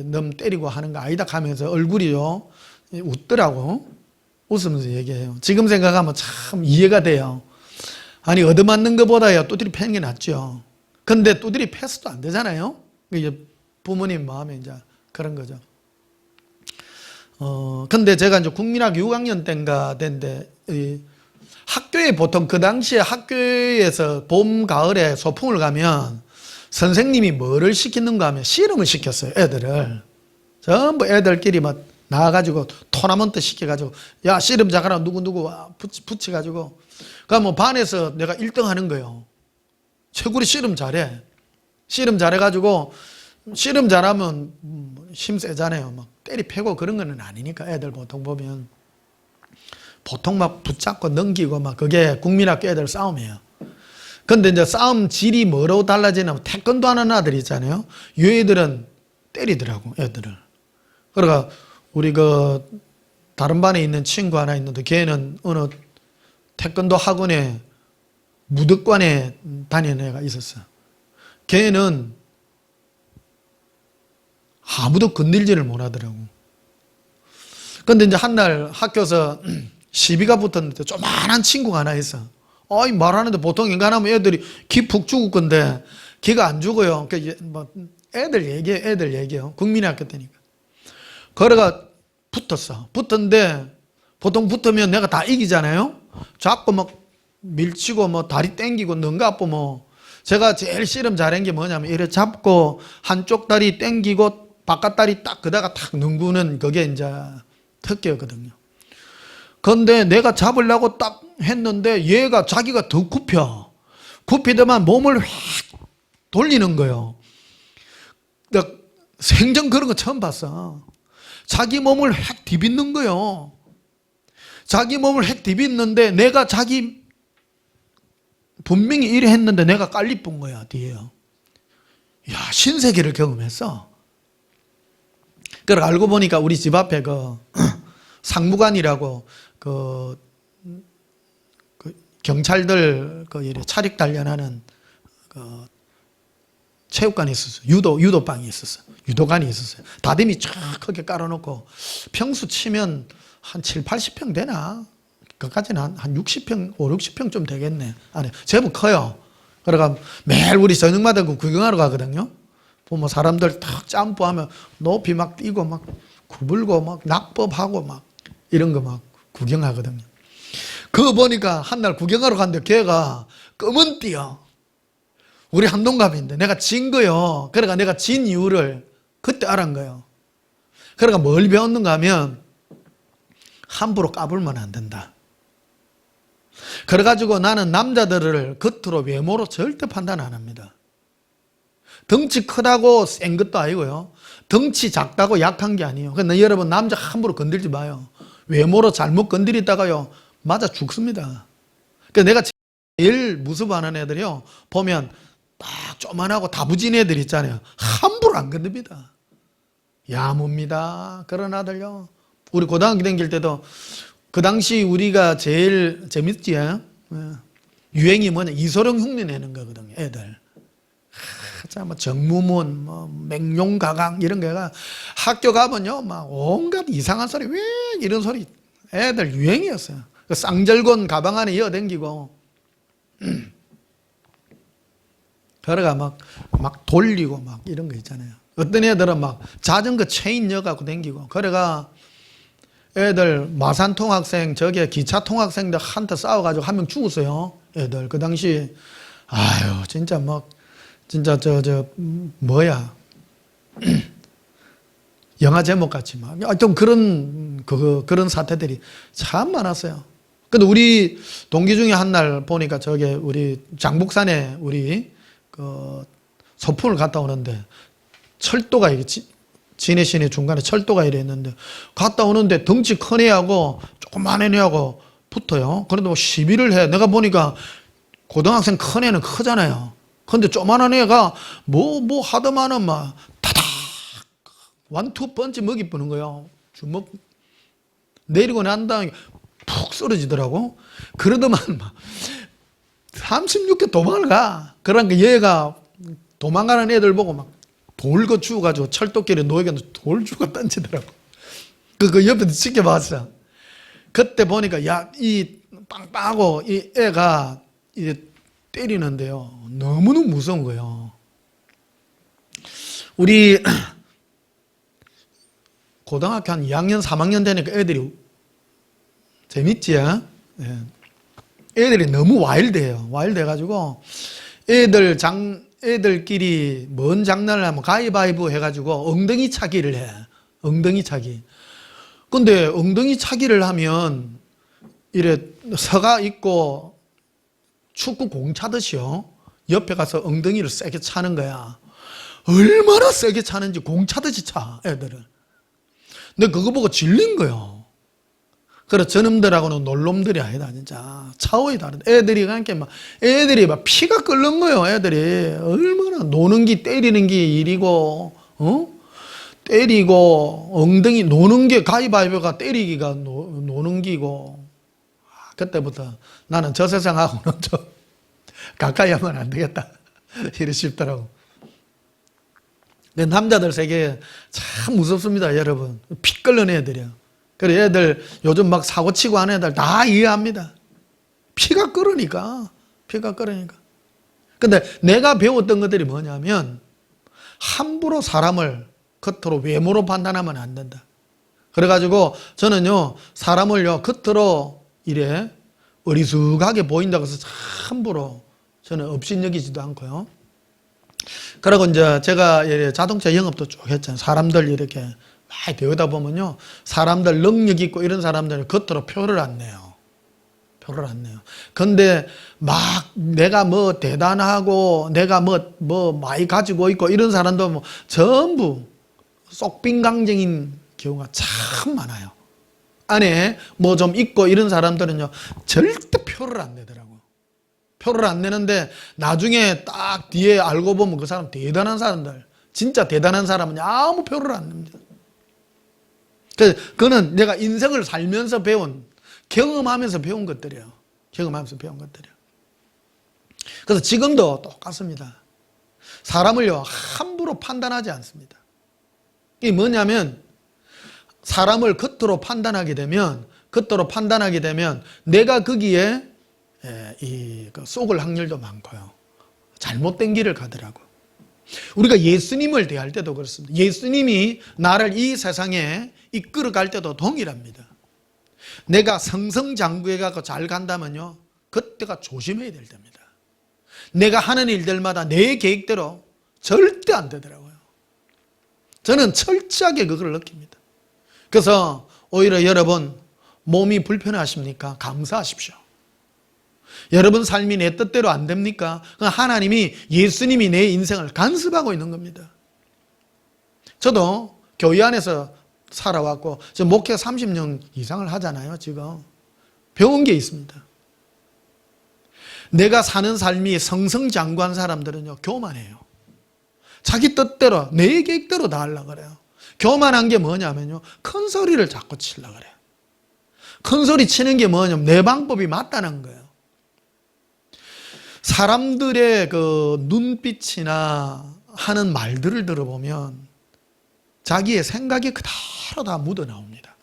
놈 때리고 하는 거 아니다 하면서 얼굴이요 웃더라고. 웃으면서 얘기해요. 지금 생각하면 참 이해가 돼요. 아니, 얻어맞는 것보다야 두드리 패는 게 낫죠. 근데 두드리 패스도 안 되잖아요. 이제 부모님 마음에 이제 그런 거죠. 근데 제가 이제 국민학교 6학년 때인가 된데, 학교에 보통 그 당시에 학교에서 봄, 가을에 소풍을 가면 선생님이 뭐를 시키는가 하면 씨름을 시켰어요. 애들을. 전부 애들끼리 막 나와가지고 토너먼트 시켜가지고, 야, 씨름 잘하라, 누구누구 붙여가지고. 그러니까 뭐 반에서 내가 1등 하는 거예요. 최고로 씨름 잘해. 씨름 잘해가지고, 씨름 잘하면 힘 세잖아요. 막 때리 패고 그런 거는 아니니까, 애들 보통 보면. 보통 막 붙잡고 넘기고 막 그게 국민학교 애들 싸움이에요. 근데 이제 싸움 질이 뭐로 달라지냐면 태권도 하는 아들 있잖아요. 이 애들은 때리더라고, 애들을. 그러니까 우리 그 다른 반에 있는 친구 하나 있는데 걔는 어느 태권도 학원에 무덕관에 다니는 애가 있었어. 걔는 아무도 건들지를 못하더라고. 근데 이제 한날 학교에서 시비가 붙었는데 조만한 친구가 하나 있어. 아이, 말하는데 보통 인간하면 애들이 기 푹 죽을 건데 기가 안 죽어요. 뭐 애들 얘기해요. 국민학교 때니까. 그래가 붙었어. 붙었는데 보통 붙으면 내가 다 이기잖아요. 자꾸 막 밀치고 뭐 다리 땡기고 능가 뭐. 제가 제일 씨름 잘한 게 뭐냐면 이래 잡고 한쪽 다리 땡기고 바깥다리 딱 그다가 탁 능구는 그게 이제 특기였거든요. 그런데 내가 잡으려고 딱 했는데 얘가 자기가 더 굽히더만 몸을 확 돌리는 거예요. 내가 생전 그런 거 처음 봤어. 자기 몸을 확 디비는 거예요. 자기 몸을 확 디비는데 내가 자기 분명히 이래 했는데 내가 깔리뿐 거야 뒤에요. 야, 신세계를 경험했어. 그걸 알고 보니까 우리 집 앞에 그 상무관이라고 그 경찰들 그 차력 단련하는 그 체육관이 있었어요. 유도방이 있었어요. 유도관이 있었어요. 다듬이 쫙 크게 깔아놓고 평수 치면 한 7, 80평 되나? 그까지는 한 60평, 5, 60평 좀 되겠네. 안에 제법 커요. 그러니까 매일 우리 저녁마다 그 구경하러 가거든요. 보면 사람들 탁 점프하면 높이 막 뛰고 막 구불고 막 낙법하고 막 이런 거 막 구경하거든요. 그거 보니까 한 날 구경하러 갔는데 걔가 검은 띠요. 우리 한동갑인데 내가 진 거요. 그러니까 내가 진 이유를 그때 알은 거예요. 그러니까 뭘 배웠는가 하면 함부로 까불면 안 된다. 그래가지고 나는 남자들을 겉으로 외모로 절대 판단 안 합니다. 덩치 크다고 센 것도 아니고요. 덩치 작다고 약한 게 아니에요. 그러니까 여러분 남자 함부로 건들지 마요. 외모로 잘못 건드리다가요 맞아 죽습니다. 그러니까 내가 제일 무서워하는 애들이요 보면 딱 조만하고 다부진 애들 있잖아요. 함부로 안 건듭니다. 야무입니다. 그런 아들요. 우리 고등학교 다닐 때도 그 당시 우리가 제일 재밌지? 유행이 뭐냐? 이소룡 흉내 내는 거거든요. 애들. 뭐 정무문, 뭐 맹룡가강 이런 거가 학교 가면요, 막 온갖 이상한 소리, 왜 이런 소리 애들 유행이었어요. 그 쌍절곤 가방 안에 이어댕기고, 그러가 막 돌리고 막 이런 거 있잖아요. 어떤 애들은 막 자전거 체인 여갖고 댕기고, 그래가 애들 마산 통학생, 저게 기차 통학생들 한테 싸워가지고 한 명 죽었어요. 애들 그 당시 아유 진짜 막 진짜 뭐야 영화 제목 같이 막 좀 그런 사태들이 참 많았어요. 근데 우리 동기 중에 한 날 보니까 저게 우리 장북산에 우리 그 소풍을 갔다 오는데 철도가 이게 진해시내 중간에 철도가 이래 있는데 갔다 오는데 덩치 큰 애하고 조그만 애하고 붙어요. 그런데 뭐 시비를 해. 내가 보니까 고등학생 큰 애는 크잖아요. 근데 조그만한 애가 뭐 하더만은 막 타닥 완투 펀치 먹이 뿌는 거예요. 주먹 내리고 난 다음에 푹 쓰러지더라고. 그러더만 막 36개 도망을 가. 그러니까 얘가 도망가는 애들 보고 막 돌고 주워가지고 철도길에 놓여있는데 돌 주고 던지더라고. 그 옆에서 지켜봤어. 그때 보니까 야, 이 빵빵하고 이 애가 이제 때리는데요. 너무너무 무서운 거예요. 우리 고등학교 한 2학년, 3학년 되니까 애들이 재밌지? 예. 애들이 너무 와일드해요. 와일드해가지고 애들끼리 뭔 장난을 하면 가위바위보 해가지고 엉덩이 차기를 해. 엉덩이 차기. 근데 엉덩이 차기를 하면 이래 서가 있고 축구 공 차듯이요. 옆에 가서 엉덩이를 세게 차는 거야. 얼마나 세게 차는지 공 차듯이 차, 애들은. 근데 그거 보고 질린 거예요. 그래, 저놈들하고는 놀놈들이 아니다, 진짜. 차원이 다르다. 애들이 막 피가 끓는 거예요, 애들이. 얼마나 노는 게 때리는 게 일이고, 때리고, 엉덩이, 노는 게 가위바위보가 때리기가 노는 기고. 그때부터 나는 저 세상하고는 좀 가까이 하면 안 되겠다. 이러 싶더라고. 근데 남자들 세계 참 무섭습니다, 여러분. 피 끓는 애들이야. 그래, 애들 요즘 막 사고치고 하는 애들 다 이해합니다. 피가 끓으니까. 근데 내가 배웠던 것들이 뭐냐면 함부로 사람을 겉으로 외모로 판단하면 안 된다. 그래가지고 저는요, 사람을요, 겉으로 이래 어리숙하게 보인다고 해서 함부로 저는 업신여기지도 않고요. 그리고 이제 제가 자동차 영업도 쭉 했잖아요. 사람들 이렇게 많이 배우다 보면요. 사람들 능력 있고 이런 사람들은 겉으로 표를 안 내요. 표를 안 내요. 근데 막 내가 뭐 대단하고 내가 뭐 많이 가지고 있고 이런 사람도 뭐 전부 쏙빈강정인 경우가 참 많아요. 안에 뭐 좀 있고 이런 사람들은요. 절대 표를 안 내더라고요. 표를 안 내는데 나중에 딱 뒤에 알고 보면 그 사람 대단한 사람들, 진짜 대단한 사람은 아무 표를 안 냅니다. 그거는 내가 인생을 살면서 배운, 경험하면서 배운 것들이에요. 경험하면서 배운 것들이에요. 그래서 지금도 똑같습니다. 사람을요, 함부로 판단하지 않습니다. 이게 뭐냐면, 사람을 겉으로 판단하게 되면 내가 거기에 속을 확률도 많고요. 잘못된 길을 가더라고요. 우리가 예수님을 대할 때도 그렇습니다. 예수님이 나를 이 세상에 이끌어 갈 때도 동일합니다. 내가 성성장구해 갖고 잘 간다면요, 그때가 조심해야 될 때입니다. 내가 하는 일들마다 내 계획대로 절대 안 되더라고요. 저는 철저하게 그걸 느낍니다. 그래서 오히려 여러분 몸이 불편하십니까? 감사하십시오. 여러분 삶이 내 뜻대로 안 됩니까? 하나님이, 예수님이 내 인생을 간섭하고 있는 겁니다. 저도 교회 안에서 살아왔고, 저 목회 30년 이상을 하잖아요, 지금. 배운 게 있습니다. 내가 사는 삶이 성성장구한 사람들은요, 교만해요. 자기 뜻대로, 내 계획대로 다 하려고 그래요. 교만한 게 뭐냐면요, 큰 소리를 자꾸 치려고 그래요. 큰 소리 치는 게 뭐냐면 내 방법이 맞다는 거예요. 사람들의 그 눈빛이나 하는 말들을 들어보면 자기의 생각이 그대로 다 묻어나옵니다.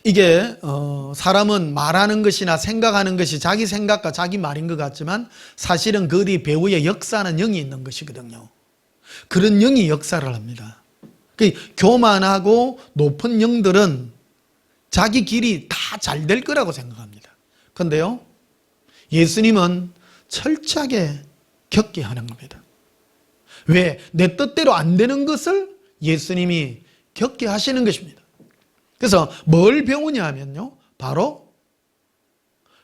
이게 사람은 말하는 것이나 생각하는 것이 자기 생각과 자기 말인 것 같지만 사실은 그 뒤 배후에 역사하는 영이 있는 것이거든요. 그런 영이 역사를 합니다. 교만하고 높은 영들은 자기 길이 다 잘 될 거라고 생각합니다. 그런데요, 예수님은 철저하게 겪게 하는 겁니다. 왜? 내 뜻대로 안 되는 것을 예수님이 겪게 하시는 것입니다. 그래서 뭘 배우냐 하면요, 바로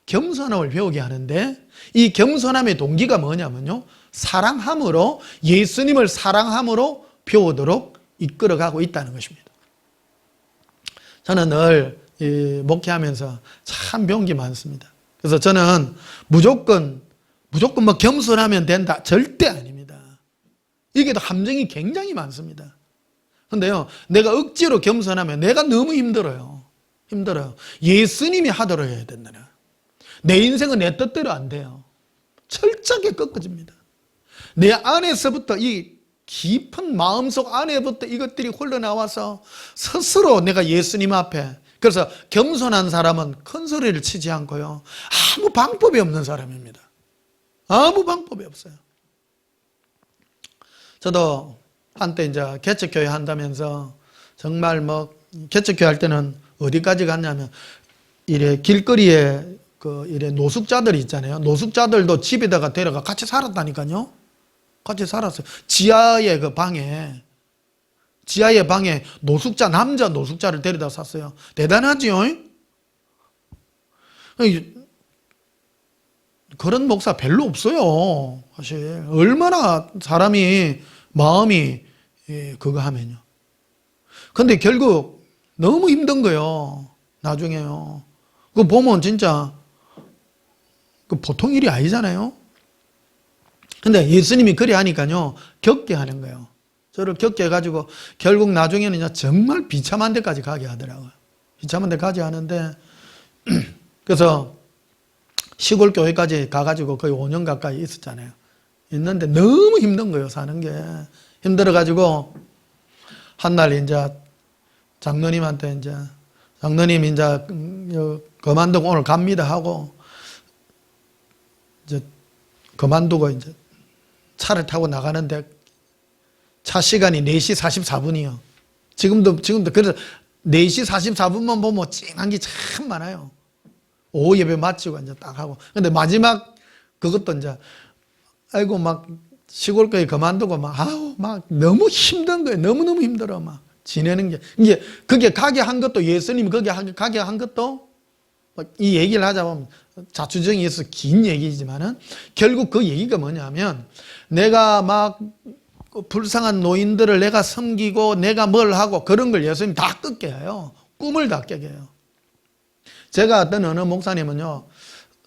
겸손함을 배우게 하는데, 이 겸손함의 동기가 뭐냐면요, 사랑함으로, 예수님을 사랑함으로 배우도록 이끌어가고 있다는 것입니다. 저는 늘 목회하면서 참 배운 게 많습니다. 그래서 저는 무조건 뭐 겸손하면 된다, 절대 아닙니다. 이게 또 함정이 굉장히 많습니다. 근데요, 내가 억지로 겸손하면 내가 너무 힘들어요. 예수님이 하도록 해야 된다. 내 인생은 내 뜻대로 안 돼요. 철저하게 꺾어집니다. 내 안에서부터, 이 깊은 마음속 안에부터 이것들이 흘러나와서 스스로 내가 예수님 앞에, 그래서 겸손한 사람은 큰 소리를 치지 않고요, 아무 방법이 없는 사람입니다. 아무 방법이 없어요. 저도 한때 이제 개척교회 한다면서 정말 뭐 개척교회 할 때는 어디까지 갔냐면, 이래 길거리에 이래 노숙자들이 있잖아요. 노숙자들도 집에다가 데려가 같이 살았다니까요. 같이 살았어요. 지하의 방에 남자 노숙자를 데려다 샀어요. 대단하지요? 그런 목사 별로 없어요. 사실 얼마나 사람이 마음이 그거 하면요. 근데 결국 너무 힘든 거예요. 나중에요. 그거 보면 진짜 그 보통 일이 아니잖아요. 근데 예수님이 그래 하니까요, 겪게 하는 거예요. 저를 겪게 해가지고 결국 나중에는 정말 비참한 데까지 가게 하더라고요. 비참한 데 가게 하는데, 그래서 시골 교회까지 가가지고 거의 5년 가까이 있었잖아요. 있는데 너무 힘든 거예요, 사는 게. 힘들어가지고 한날 이제 장로님한테 장로님 이제 그만두고 오늘 갑니다 하고 이제 그만두고 이제 차를 타고 나가는데 차 시간이 4시 44분이요. 지금도 그래서 4시 44분만 보면 찡한 게 참 많아요. 오후 예배 마치고 이제 딱 하고. 근데 마지막 그것도 이제 아이고 막 시골 교회 그만두고 막 너무 힘든 거예요. 너무너무 힘들어 막 지내는 게. 이제 그게 가게 한 것도 예수님이 가게 한 것도 이 얘기를 하자 보면 자추정이 있어서 긴 얘기지만은 결국 그 얘기가 뭐냐면 내가 막 불쌍한 노인들을 내가 섬기고 내가 뭘 하고 그런 걸 예수님이 다 끄게 해요. 꿈을 다 깨게 해요. 제가 어떤 어느 목사님은요,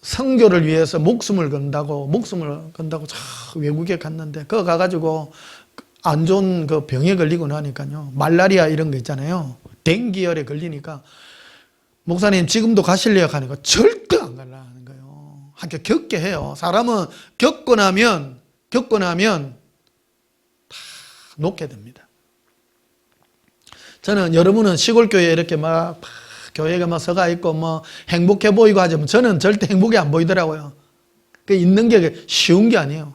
선교를 위해서 목숨을 건다고 외국에 갔는데, 그거 가가지고 안 좋은 그 병에 걸리고 나니까요, 말라리아 이런 거 있잖아요. 댕기열에 걸리니까, 목사님 지금도 가실래요? 하니까 절대 안 갈라 하는 거예요. 함께 겪게 해요. 사람은 겪고 나면 다 놓게 됩니다. 저는 여러분은 시골교회에 이렇게 막 교회가 막 서가 있고 뭐 행복해 보이고 하지만 저는 절대 행복이 안 보이더라고요. 그 있는 게 쉬운 게 아니에요.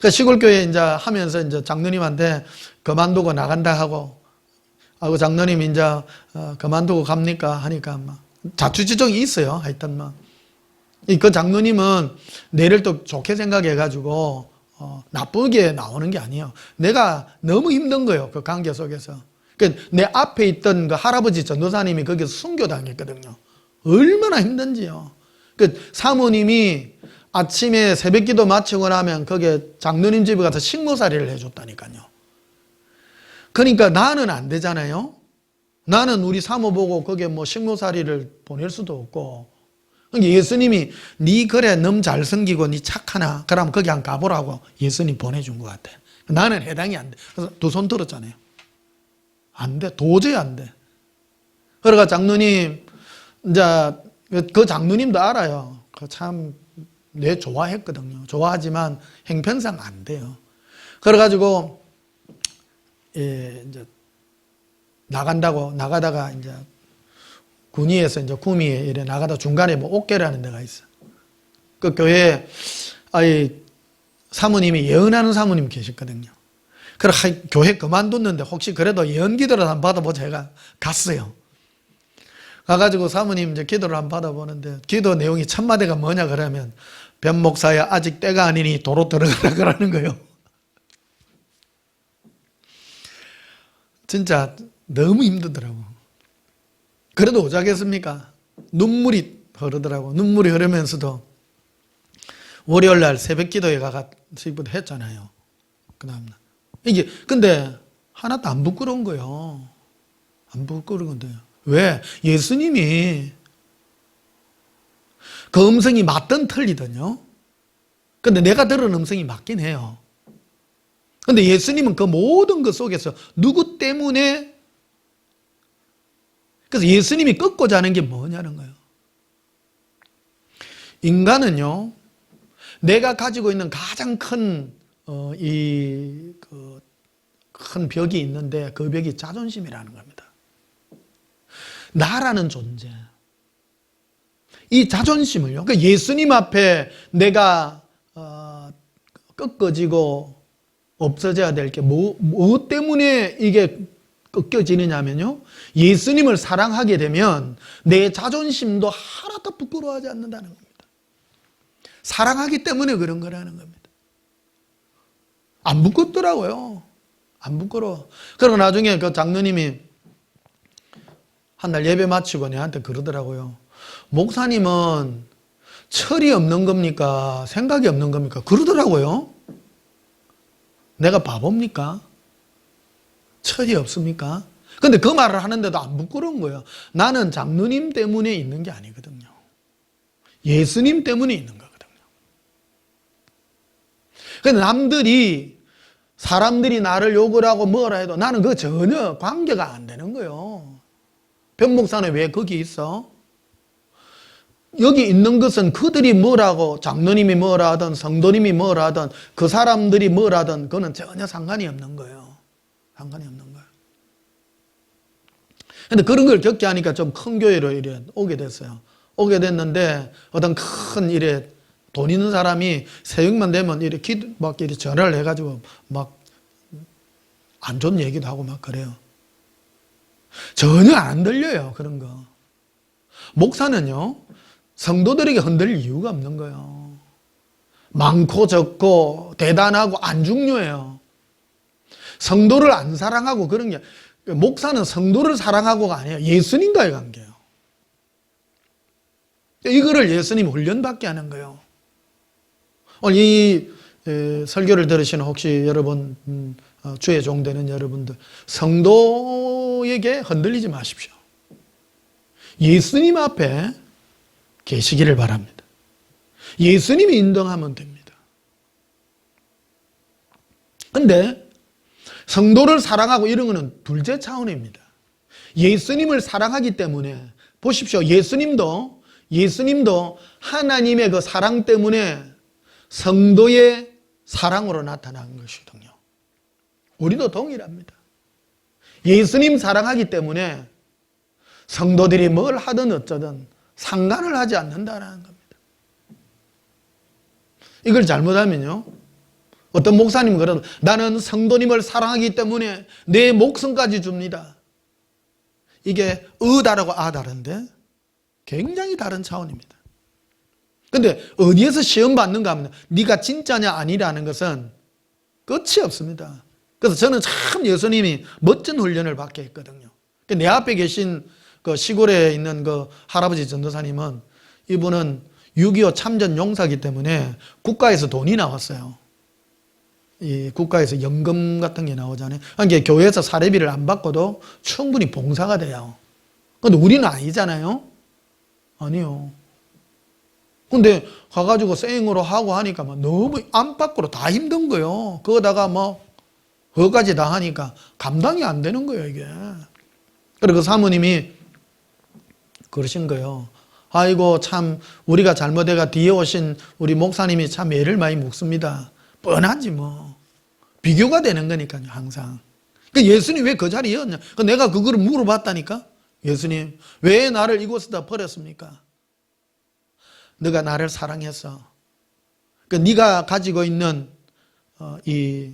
그 시골교회 이제 하면서 이제 장로님한테 그만두고 나간다 하고 장로님 이제 그만두고 갑니까? 하니까 막 자초지종이 있어요. 하여튼 막. 그 장로님은 내를 또 좋게 생각해가지고 나쁘게 나오는 게 아니에요. 내가 너무 힘든 거예요. 그 관계 속에서. 내 앞에 있던 그 할아버지 전도사님이 거기서 순교당했거든요. 얼마나 힘든지요. 사모님이 아침에 새벽 기도 마치고 나면 거기에 장로님 집에 가서 식모살이를 해줬다니까요. 그러니까 나는 안 되잖아요. 나는 우리 사모 보고 거기에 뭐 식모살이를 보낼 수도 없고. 예수님이 네 그래 너무 잘 섬기고 네 착하나 그러면 거기 한 가보라고 예수님 보내준 것 같아. 나는 해당이 안 돼. 그래서 두 손 들었잖아요. 안 돼. 도저히 안 돼. 그러니까 장로님, 이제 그 장로님도 알아요. 참, 내 좋아했거든요. 좋아하지만 형편상 안 돼요. 그래가지고, 이제 나가다가 이제 군위에서 이제 구미에 이래 나가다 중간에 뭐 옥계라는 데가 있어. 그 교회에, 사모님이 예언하는 사모님 계셨거든요. 그래 교회 그만뒀는데 혹시 그래도 예언 기도를 한번 받아보자 해가 갔어요. 가가지고 사모님 이제 기도를 한번 받아보는데 기도 내용이 첫 마디가 뭐냐 그러면 변 목사야 아직 때가 아니니 도로 들어가라 그러는 거예요. 진짜 너무 힘들더라고. 그래도 오자겠습니까? 눈물이 흐르더라고. 눈물이 흐르면서도 월요일 날 새벽 기도에 가서 했잖아요. 그 다음날. 이게 근데 하나도 안 부끄러운 거예요. 안 부끄러운 건데요. 왜? 예수님이 그 음성이 맞든 틀리든요. 근데 내가 들은 음성이 맞긴 해요. 근데 예수님은 그 모든 것 속에서 누구 때문에 그래서 예수님이 꺾고자 하는 게 뭐냐는 거예요. 인간은요. 내가 가지고 있는 가장 큰 큰 벽이 있는데 그 벽이 자존심이라는 겁니다. 나라는 존재. 이 자존심을요. 그러니까 예수님 앞에 내가 꺾어지고 없어져야 될 게 뭐 때문에 이게 꺾여지느냐면요. 예수님을 사랑하게 되면 내 자존심도 하나도 부끄러워하지 않는다는 겁니다. 사랑하기 때문에 그런 거라는 겁니다. 안 부끄럽더라고요. 안 부끄러워. 그리고 나중에 그 장로님이 한 날 예배 마치고 내한테 그러더라고요. 목사님은 철이 없는 겁니까? 생각이 없는 겁니까? 그러더라고요. 내가 바보입니까? 철이 없습니까? 근데 그 말을 하는데도 안 부끄러운 거예요. 나는 장로님 때문에 있는 게 아니거든요. 예수님 때문에 있는 거거든요. 근데 사람들이 나를 욕을 하고 뭐라 해도 나는 그거 전혀 관계가 안 되는 거예요. 변 목사는 왜 거기 있어? 여기 있는 것은 그들이 뭐라고 장로님이 뭐라 하든 성도님이 뭐라 하든 그 사람들이 뭐라 하든 그거는 전혀 상관이 없는 거예요. 상관이 없는 거예요. 근데 그런 걸 겪게 하니까 좀 큰 교회로 이래 오게 됐어요. 오게 됐는데 어떤 큰 일에 돈 있는 사람이 새벽만 되면 이렇게 막 이렇게 전화를 해가지고 막 안 좋은 얘기도 하고 막 그래요. 전혀 안 들려요, 그런 거. 목사는요, 성도들에게 흔들릴 이유가 없는 거예요. 많고 적고 대단하고 안 중요해요. 성도를 안 사랑하고 그런 게, 목사는 성도를 사랑하고가 아니에요. 예수님과의 관계예요. 이거를 예수님 훈련받게 하는 거예요. 오늘 이 설교를 들으시는 혹시 여러분, 주의 종되는 여러분들, 성도에게 흔들리지 마십시오. 예수님 앞에 계시기를 바랍니다. 예수님이 인정하면 됩니다. 근데 성도를 사랑하고 이런 거는 둘째 차원입니다. 예수님을 사랑하기 때문에, 보십시오. 예수님도 하나님의 그 사랑 때문에 성도의 사랑으로 나타난 것이거든요. 우리도 동일합니다. 예수님 사랑하기 때문에 성도들이 뭘 하든 어쩌든 상관을 하지 않는다는 겁니다. 이걸 잘못하면요, 어떤 목사님은 그래도 나는 성도님을 사랑하기 때문에 내 목숨까지 줍니다. 이게 다르고 다른데 굉장히 다른 차원입니다. 근데 어디에서 시험 받는가 하면 네가 진짜냐 아니라는 것은 끝이 없습니다. 그래서 저는 참 예수님이 멋진 훈련을 받게 했거든요. 내 앞에 계신 그 시골에 있는 그 할아버지 전도사님은, 이분은 6.25 참전 용사이기 때문에 국가에서 돈이 나왔어요. 이 국가에서 연금 같은 게 나오잖아요. 그러니까 교회에서 사례비를 안 받고도 충분히 봉사가 돼요. 근데 우리는 아니잖아요. 아니요. 근데 가가지고 생으로 하고 하니까 막 너무 안팎으로 다 힘든 거예요. 그거다가 뭐 그거까지 다 하니까 감당이 안 되는 거예요, 이게. 그리고 그 사모님이 그러신 거예요. 아이고 참 우리가 잘못해가 뒤에 오신 우리 목사님이 참 애를 많이 먹습니다. 뻔하지 뭐. 비교가 되는 거니까요, 항상. 예수님 왜 그 자리에 였냐? 내가 그거를 물어봤다니까. 예수님 왜 나를 이곳에다 버렸습니까? 네가 나를 사랑해서. 네가 가지고 있는 이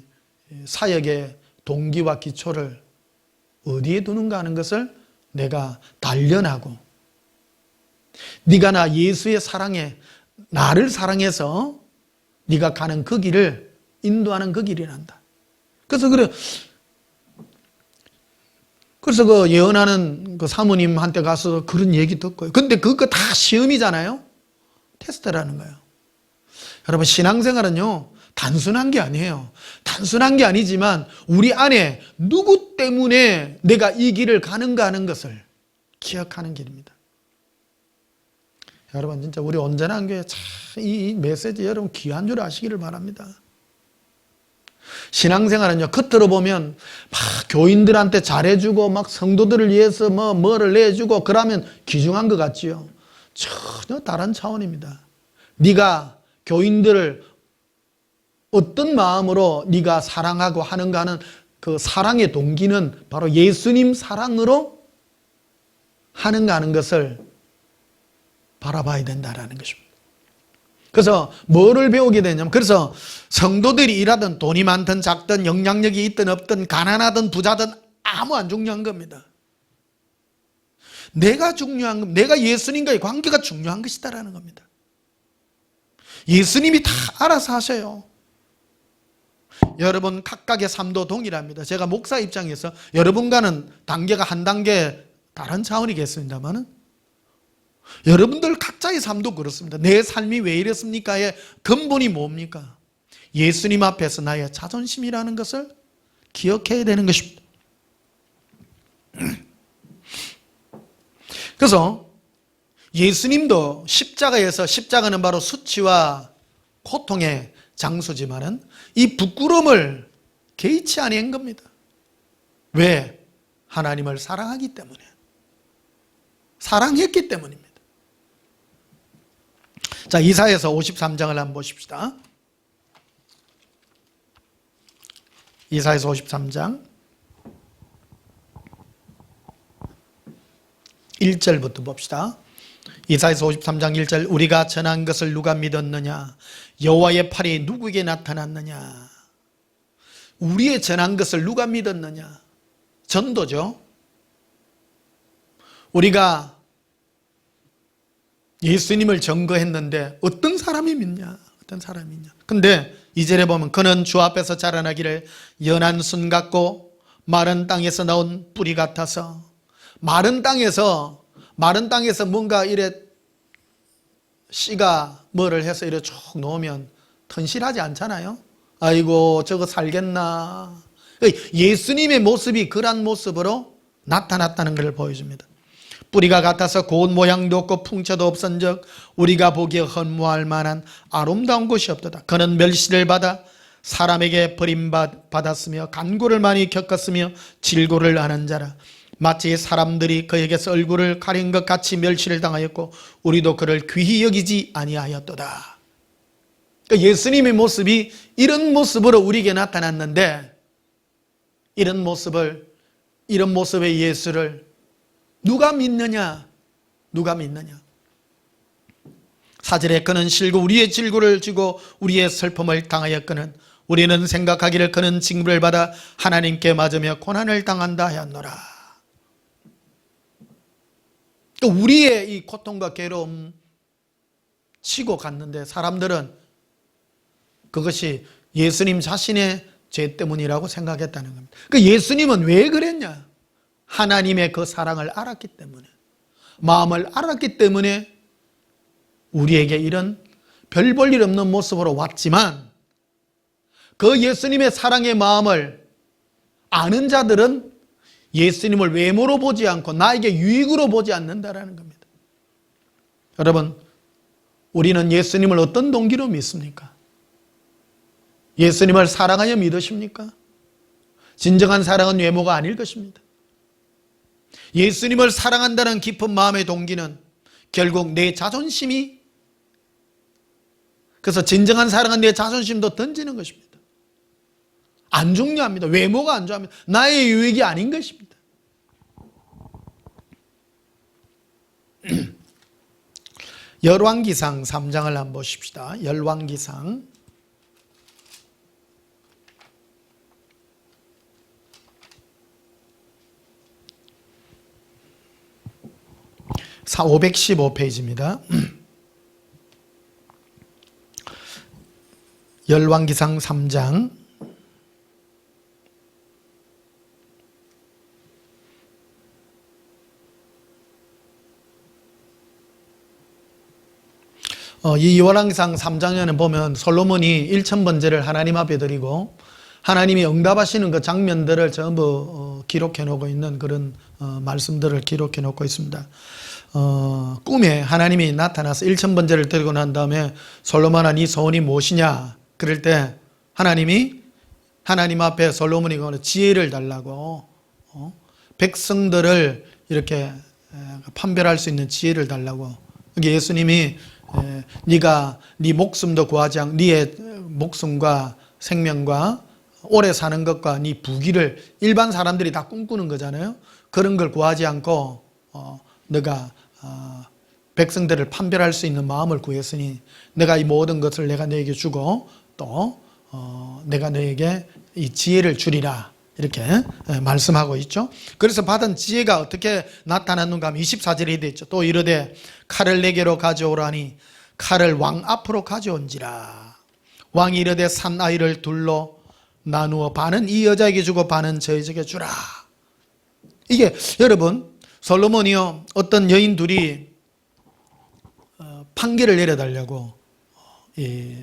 사역의 동기와 기초를 어디에 두는가 하는 것을 내가 단련하고, 네가 나 예수의 사랑에 나를 사랑해서 네가 가는 그 길을 인도하는 그 길이란다. 그래서 그 예언하는 그 사모님한테 가서 그런 얘기 듣고요. 근데 그거 다 시험이잖아요. 테스트라는 거예요. 여러분, 신앙생활은요 단순한 게 아니에요. 단순한 게 아니지만 우리 안에 누구 때문에 내가 이 길을 가는가 하는 것을 기억하는 길입니다. 여러분, 진짜 우리 온전한 교회 참 이 메시지 여러분 귀한 줄 아시기를 바랍니다. 신앙생활은요, 겉으로 보면 막 교인들한테 잘해주고 막 성도들을 위해서 뭐를 내주고 그러면 귀중한 것 같지요. 전혀 다른 차원입니다. 네가 교인들을 어떤 마음으로 네가 사랑하고 하는가 하는 그 사랑의 동기는 바로 예수님 사랑으로 하는가 하는 것을 바라봐야 된다는 것입니다. 그래서 뭐를 배우게 되냐면, 그래서 성도들이 일하든 돈이 많든 작든 영향력이 있든 없든 가난하든 부자든 아무 안 중요한 겁니다. 내가 중요한 겁니다. 내가 예수님과의 관계가 중요한 것이다라는 겁니다. 예수님이 다 알아서 하셔요. 여러분 각각의 삶도 동일합니다. 제가 목사 입장에서 여러분과는 단계가 한 단계 다른 차원이겠습니다만은 여러분들 각자의 삶도 그렇습니다. 내 삶이 왜 이랬습니까의 근본이 뭡니까? 예수님 앞에서 나의 자존심이라는 것을 기억해야 되는 것입니다. 그래서 예수님도 십자가에서, 십자가는 바로 수치와 고통의 장소지만은 이 부끄러움을 개의치 아니한 겁니다. 왜? 하나님을 사랑하기 때문에. 사랑했기 때문입니다. 자, 이사야서 53장을 한번 보십시다. 이사야서 53장 1절부터 봅시다. 이사야서 53장 1절, 우리가 전한 것을 누가 믿었느냐? 여호와의 팔이 누구에게 나타났느냐? 우리의 전한 것을 누가 믿었느냐? 전도죠. 우리가 예수님을 증거했는데 어떤 사람이 믿냐? 있던 사람이냐. 근데 2절에 보면 그는 주 앞에서 자라나기를 연한 순 같고 마른 땅에서 나온 뿌리 같아서. 마른 땅에서 뭔가 이래 씨가 뭐를 해서 이래 쭉 놓으면 튼실하지 않잖아요. 아이고 저거 살겠나. 예수님의 모습이 그런 모습으로 나타났다는 것을 보여줍니다. 뿌리가 같아서 고운 모양도 없고 풍채도 없은즉 우리가 보기에 헌무할 만한 아름다운 것이 없도다. 그는 멸시를 받아 사람에게 버림받았으며 간구를 많이 겪었으며 질고를 하는 자라. 마치 사람들이 그에게서 얼굴을 가린 것 같이 멸시를 당하였고 우리도 그를 귀히 여기지 아니하였도다. 그러니까 예수님의 모습이 이런 모습으로 우리에게 나타났는데 이런 모습의 예수를 누가 믿느냐? 4절에 그는 실고 우리의 질고를 지고 우리의 슬픔을 당하였거늘 우리는 생각하기를 그는 징벌을 받아 하나님께 맞으며 고난을 당한다 하였노라. 우리의 이 고통과 괴로움 치고 갔는데 사람들은 그것이 예수님 자신의 죄 때문이라고 생각했다는 겁니다. 예수님은 왜 그랬냐? 하나님의 그 사랑을 알았기 때문에, 마음을 알았기 때문에 우리에게 이런 별 볼 일 없는 모습으로 왔지만 그 예수님의 사랑의 마음을 아는 자들은 예수님을 외모로 보지 않고 나에게 유익으로 보지 않는다라는 겁니다. 여러분, 우리는 예수님을 어떤 동기로 믿습니까? 예수님을 사랑하여 믿으십니까? 진정한 사랑은 외모가 아닐 것입니다. 예수님을 사랑한다는 깊은 마음의 동기는 결국 내 자존심이, 그래서 진정한 사랑은 내 자존심도 던지는 것입니다. 안 중요합니다. 외모가 안 중요합니다. 나의 유익이 아닌 것입니다. 열왕기상 3장을 한번 보십시다. 열왕기상 515페이지입니다. 열왕기상 3장 3장에는 보면 솔로몬이 1000번제를 하나님 앞에 드리고 하나님이 응답하시는 그 장면들을 전부 기록해 놓고 있는 그런 말씀들을 기록해 놓고 있습니다. 꿈에 하나님이 나타나서 1000번제를 드리고 난 다음에 솔로몬아 네 소원이 무엇이냐? 그럴 때 하나님 앞에 솔로몬이 지혜를 달라고 백성들을 이렇게 판별할 수 있는 지혜를 달라고. 예수님이 네가 네 목숨도 구하지 않고 네의 목숨과 생명과 오래 사는 것과 네 부귀를 일반 사람들이 다 꿈꾸는 거잖아요. 그런 걸 구하지 않고 너가 백성들을 판별할 수 있는 마음을 구했으니 내가 이 모든 것을 내가 너에게 주고 또 내가 너에게 이 지혜를 주리라 이렇게 말씀하고 있죠. 그래서 받은 지혜가 어떻게 나타났는가 하면 24절에 되어 있죠. 또 이르되 칼을 내게로 가져오라니 칼을 왕 앞으로 가져온지라. 왕이 이르되 산 아이를 둘로 나누어 반은 이 여자에게 주고 반은 저 여자에게 주라. 이게 여러분 솔로몬이요 어떤 여인 둘이 판결을 내려달라고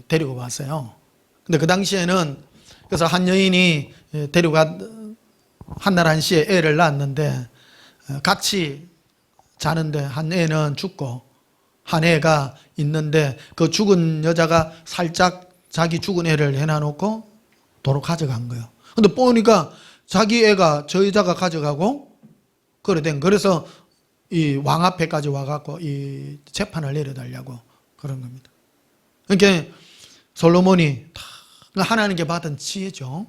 데리고 왔어요. 근데 그 당시에는 그래서 한 여인이 한날 한시에 애를 낳았는데 같이 자는데 한 애는 죽고 한 애가 있는데 그 죽은 여자가 살짝 자기 죽은 애를 해놔놓고 도로 가져간 거예요. 근데 보니까 자기 애가 저 여자가 가져가고 그래서 이 왕 앞에까지 와갖고 이 재판을 내려달라고 그런 겁니다. 그러니까 솔로몬이 하나님께 받은 지혜죠.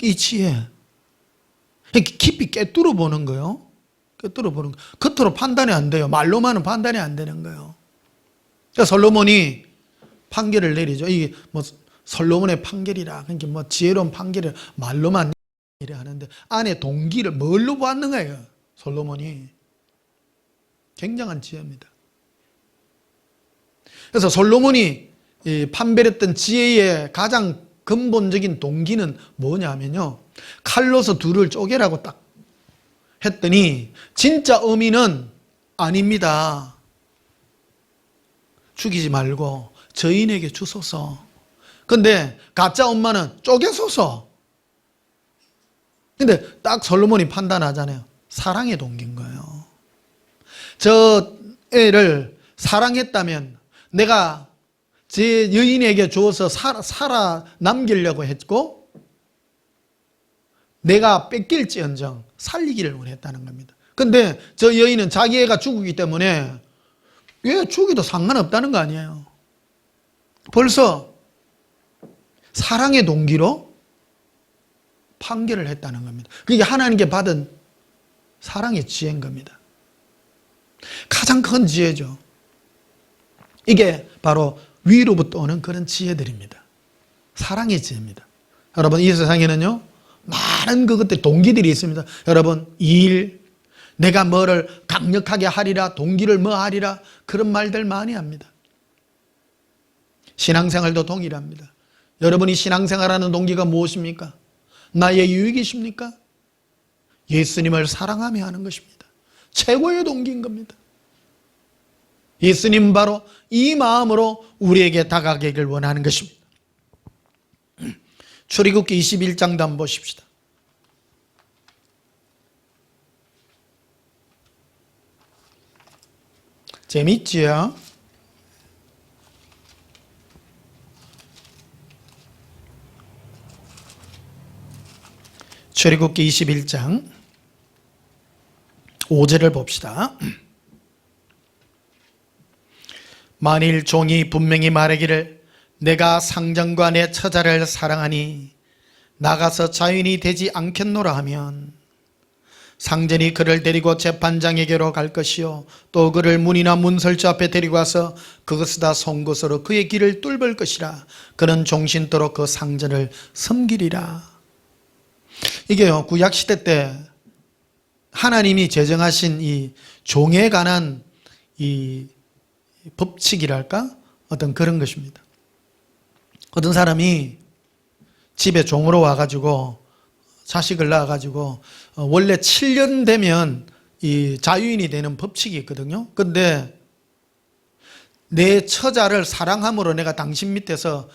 이 지혜. 깊이 꿰뚫어 보는 거예요. 꿰뚫어 보는 거. 겉으로 판단이 안 돼요. 말로만은 판단이 안 되는 거예요. 그러니까 솔로몬이 판결을 내리죠. 이게 뭐 솔로몬의 판결이라, 그러니까 뭐 지혜로운 판결을 말로만 이래 하는데 안에 동기를 뭘로 보았는 거예요. 솔로몬이. 굉장한 지혜입니다. 그래서 솔로몬이 판별했던 지혜의 가장 근본적인 동기는 뭐냐면요, 칼로서 둘을 쪼개라고 딱 했더니 진짜 의미는 아닙니다. 죽이지 말고 저인에게 주소서. 근데 가짜 엄마는 쪼개소서. 근데 딱 솔로몬이 판단하잖아요. 사랑의 동기인 거예요. 저 애를 사랑했다면 내가 제 여인에게 주어서 살아남기려고 했고, 내가 뺏길지언정 살리기를 원했다는 겁니다. 근데 저 여인은 자기 애가 죽었기 때문에 왜 죽이도 상관없다는 거 아니에요. 벌써 사랑의 동기로 판결을 했다는 겁니다. 그게 하나님께 받은 사랑의 지혜인 겁니다. 가장 큰 지혜죠. 이게 바로 위로부터 오는 그런 지혜들입니다. 사랑의 지혜입니다. 여러분, 이 세상에는요, 많은 그것들 동기들이 있습니다. 여러분, 일, 내가 뭐를 강력하게 하리라, 동기를 뭐 하리라, 그런 말들 많이 합니다. 신앙생활도 동일합니다. 여러분이 신앙생활하는 동기가 무엇입니까? 나의 유익이십니까? 예수님을 사랑하며 하는 것입니다. 최고의 동기인 겁니다. 예수님 바로 이 마음으로 우리에게 다가가기를 원하는 것입니다. 출애굽기 21장도 한번 보십시다. 재밌지요? 출애굽기 21장 5절을 봅시다. 만일 종이 분명히 말하기를 내가 상전과 내 처자를 사랑하니 나가서 자유인이 되지 않겠노라 하면 상전이 그를 데리고 재판장에게로 갈 것이요 또 그를 문이나 문설주 앞에 데리고 와서 그것에다 송곳으로 그의 길을 뚫을 것이라. 그는 종신토록 그 상전을 섬기리라. 이게요, 구약시대 때 하나님이 제정하신 이 종에 관한 이 법칙이랄까? 어떤 그런 것입니다. 어떤 사람이 집에 종으로 와가지고 자식을 낳아가지고 원래 7년 되면 이 자유인이 되는 법칙이 있거든요. 근데 내 처자를 사랑함으로 내가 당신 밑에서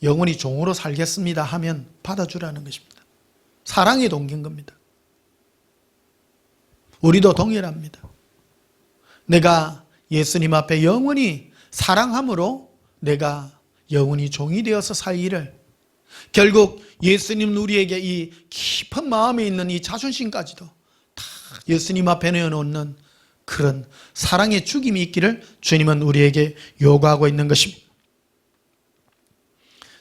영원히 종으로 살겠습니다 하면 받아주라는 것입니다. 사랑의 동기인 겁니다. 우리도 동일합니다. 내가 예수님 앞에 영원히 사랑함으로 내가 영원히 종이 되어서 살기를, 결국 예수님 우리에게 이 깊은 마음에 있는 이 자존심까지도 다 예수님 앞에 내어놓는 그런 사랑의 죽임이 있기를 주님은 우리에게 요구하고 있는 것입니다.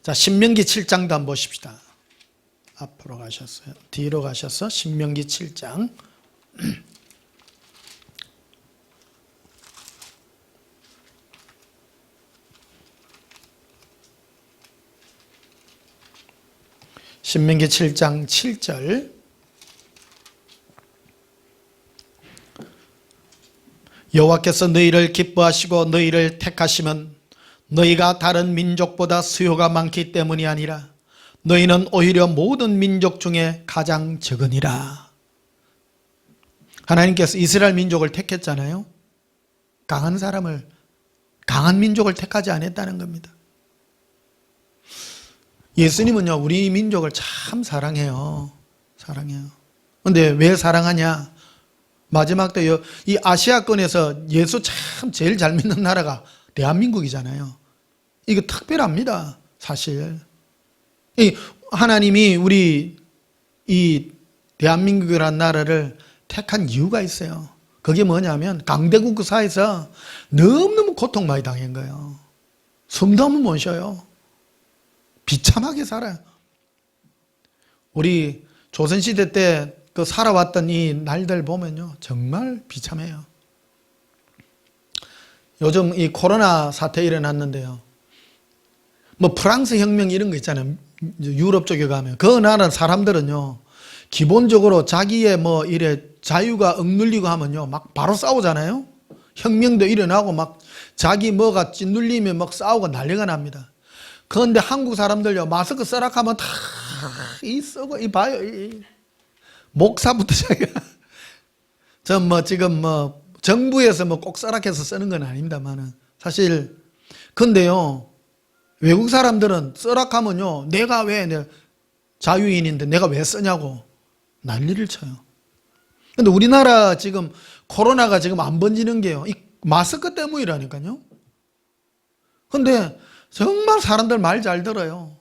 자, 신명기 7장도 한번 보십시다. 앞으로 가셨어요. 뒤로 가셔서 신명기 7장. 신명기 7장 7절. 여호와께서 너희를 기뻐하시고 너희를 택하시면 너희가 다른 민족보다 수요가 많기 때문이 아니라 너희는 오히려 모든 민족 중에 가장 적으니라. 하나님께서 이스라엘 민족을 택했잖아요. 강한 사람을, 강한 민족을 택하지 않았다는 겁니다. 예수님은요, 우리 민족을 참 사랑해요. 사랑해요. 근데 왜 사랑하냐? 마지막 때 이 아시아권에서 예수 참 제일 잘 믿는 나라가 대한민국이잖아요. 이거 특별합니다, 사실. 하나님이 우리 이 대한민국이라는 나라를 택한 이유가 있어요. 그게 뭐냐면 강대국 사회에서 너무너무 고통 많이 당한 거예요. 숨도 한번 못 쉬어요. 비참하게 살아요. 우리 조선시대 때 그 살아왔던 이 날들 보면요, 정말 비참해요. 요즘 이 코로나 사태 일어났는데요, 뭐 프랑스 혁명 이런 거 있잖아요. 유럽 쪽에 가면 그 나라 사람들은요, 기본적으로 자기의 뭐 이래 자유가 억눌리고 하면요 막 바로 싸우잖아요. 혁명도 일어나고 막 자기 뭐가 짓눌리면 막 싸우고 난리가 납니다. 그런데 한국 사람들요, 마스크 쓰라 하면 다 이 쓰고 이 봐요. 이 목사부터 자기가 저 뭐 지금 뭐 정부에서 뭐 꼭 쓰라 해서 쓰는 건 아닙니다만은 사실 근데요, 외국 사람들은 쓰라 하면요, 내가 왜 자유인인데 내가 왜 쓰냐고 난리를 쳐요. 근데 우리나라 지금 코로나가 지금 안 번지는 게요, 이 마스크 때문이라니까요. 근데 정말 사람들 말 잘 들어요.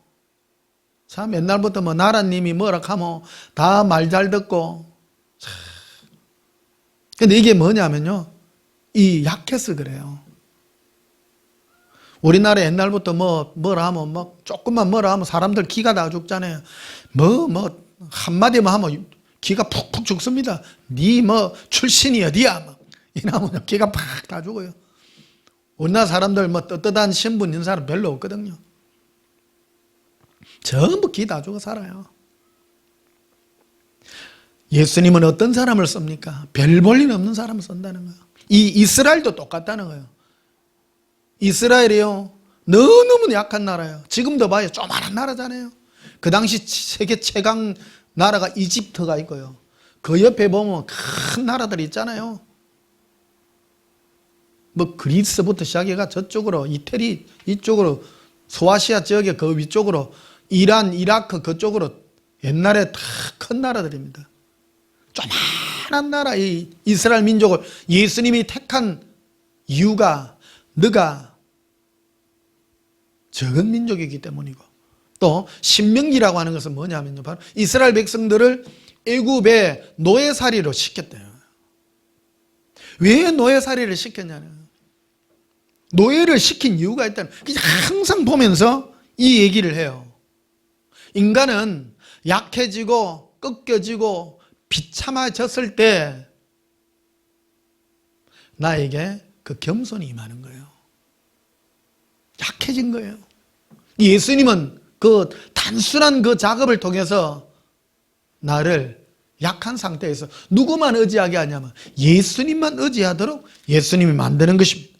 참 옛날부터 뭐 나라님이 뭐라 하면 다 말 잘 듣고. 근데 이게 뭐냐면요, 이 약해서 그래요. 우리나라 옛날부터 뭐라 하면 조금만 뭐라 하면 사람들 기가 다 죽잖아요. 한마디만 하면 기가 푹푹 죽습니다. 니 출신이 어디야? 이러면 기가 팍 다 죽어요. 우리나라 사람들 떳떳한 신분 있는 사람 별로 없거든요. 전부 기 다 죽어 살아요. 예수님은 어떤 사람을 씁니까? 별 볼 일 없는 사람을 쓴다는 거예요. 이 이스라엘도 똑같다는 거예요. 이스라엘이요, 너무너무 약한 나라예요. 지금도 봐요, 조그마한 나라잖아요. 그 당시 세계 최강 나라가 이집트가 있고요, 그 옆에 보면 큰 나라들이 있잖아요. 뭐 그리스부터 시작해가 저쪽으로 이태리 이쪽으로 소아시아 지역의 그 위쪽으로 이란, 이라크 그쪽으로 옛날에 다 큰 나라들입니다. 조그마한 나라 이 이스라엘 민족을 예수님이 택한 이유가 너가 적은 민족이기 때문이고, 또 신명기라고 하는 것은 뭐냐면요, 바로 이스라엘 백성들을 애굽의 노예살이로 시켰대요. 왜 노예살이를 시켰냐면, 노예를 시킨 이유가 있다는, 항상 보면서 이 얘기를 해요. 인간은 약해지고 꺾여지고 비참해졌을 때 나에게 그 겸손이 임하는 거예요. 약해진 거예요. 예수님은 그 단순한 그 작업을 통해서 나를 약한 상태에서 누구만 의지하게 하냐면 예수님만 의지하도록 예수님이 만드는 것입니다.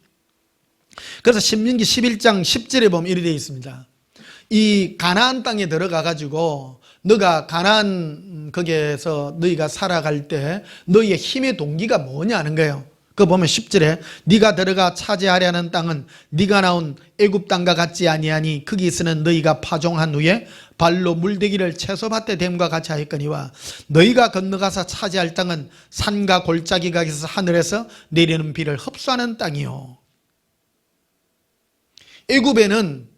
그래서 신명기 11장 10절에 보면 이렇게 되어 있습니다. 이 가나안 땅에 들어가 가지고 너가 가나안 거기에서 너희가 살아갈 때 너희의 힘의 동기가 뭐냐는 거예요. 그거 보면 10절에 네가 들어가 차지하려는 땅은 네가 나온 애굽 땅과 같지 아니하니 거기서는 너희가 파종한 후에 발로 물대기를 채소밭에 됨과 같이 하였거니와 너희가 건너가서 차지할 땅은 산과 골짜기가 있어서 하늘에서 내리는 비를 흡수하는 땅이요. 애굽에는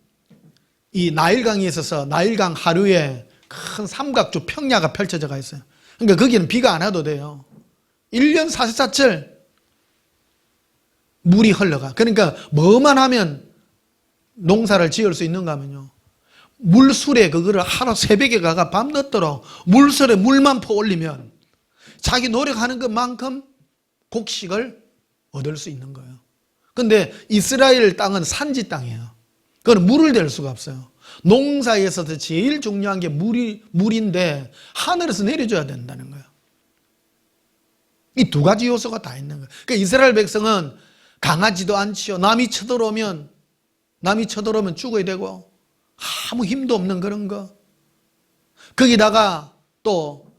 이 나일강이 있어서 나일강 하류에 큰 삼각조 평야가 펼쳐져 있어요. 그러니까 거기는 비가 안 와도 돼요. 1년 44철 물이 흘러가. 그러니까 뭐만 하면 농사를 지을 수 있는가 하면요, 물술에 그거를 하루 새벽에 가가 밤늦도록 물술에 물만 퍼 올리면 자기 노력하는 것만큼 곡식을 얻을 수 있는 거예요. 근데 이스라엘 땅은 산지 땅이에요. 그건 물을 댈 수가 없어요. 농사에서도 제일 중요한 게 물인데 하늘에서 내려줘야 된다는 거예요. 이 두 가지 요소가 다 있는 거예요. 그러니까 이스라엘 백성은 강하지도 않지요. 남이 쳐들어오면 죽어야 되고 아무 힘도 없는 그런 거. 거기다가 또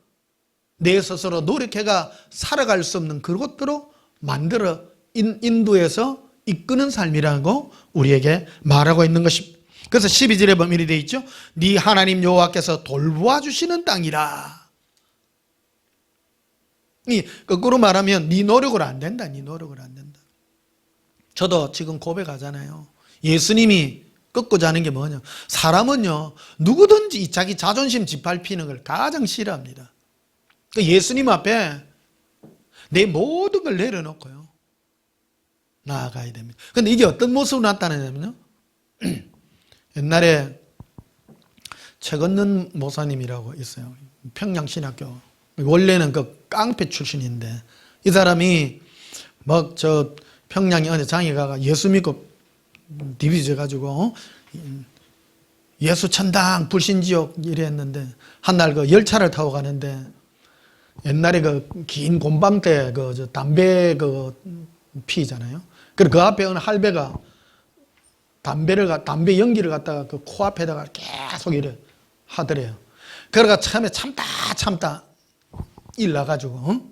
내 스스로 노력해가 살아갈 수 없는 그것들로 만들어 인도해서 이끄는 삶이라고 우리에게 말하고 있는 것입니다. 그래서 12절에 보면 이렇게 되어 있죠. 네 하나님 여호와께서 돌보아 주시는 땅이라. 이 거꾸로 말하면 네 노력으로 안 된다. 네 노력으로 안 된다. 저도 지금 고백하잖아요. 예수님이 꺾고자 하는 게 뭐냐, 사람은요 누구든지 자기 자존심 짓밟히는 걸 가장 싫어합니다. 그러니까 예수님 앞에 내 모든 걸 내려놓고요 나아가야 됩니다. 근데 이게 어떤 모습으로 나타나냐면요, 옛날에 최건는 모사님이라고 있어요. 평양신학교 원래는 그 깡패 출신인데 이 사람이 막 저 평양에 어느 장에 가가 예수 믿고 디비져 가지고 예수 천당 불신지옥 이래 했는데 한날 그 열차를 타고 가는데 옛날에 그 긴 곰방 때 그 저 담배 그 피잖아요. 그리고 그 앞에 어느 할배가 담배 연기를 갖다가 그 코앞에다가 계속 이래 하더래요. 그러니까 처음에 참다 일나가지고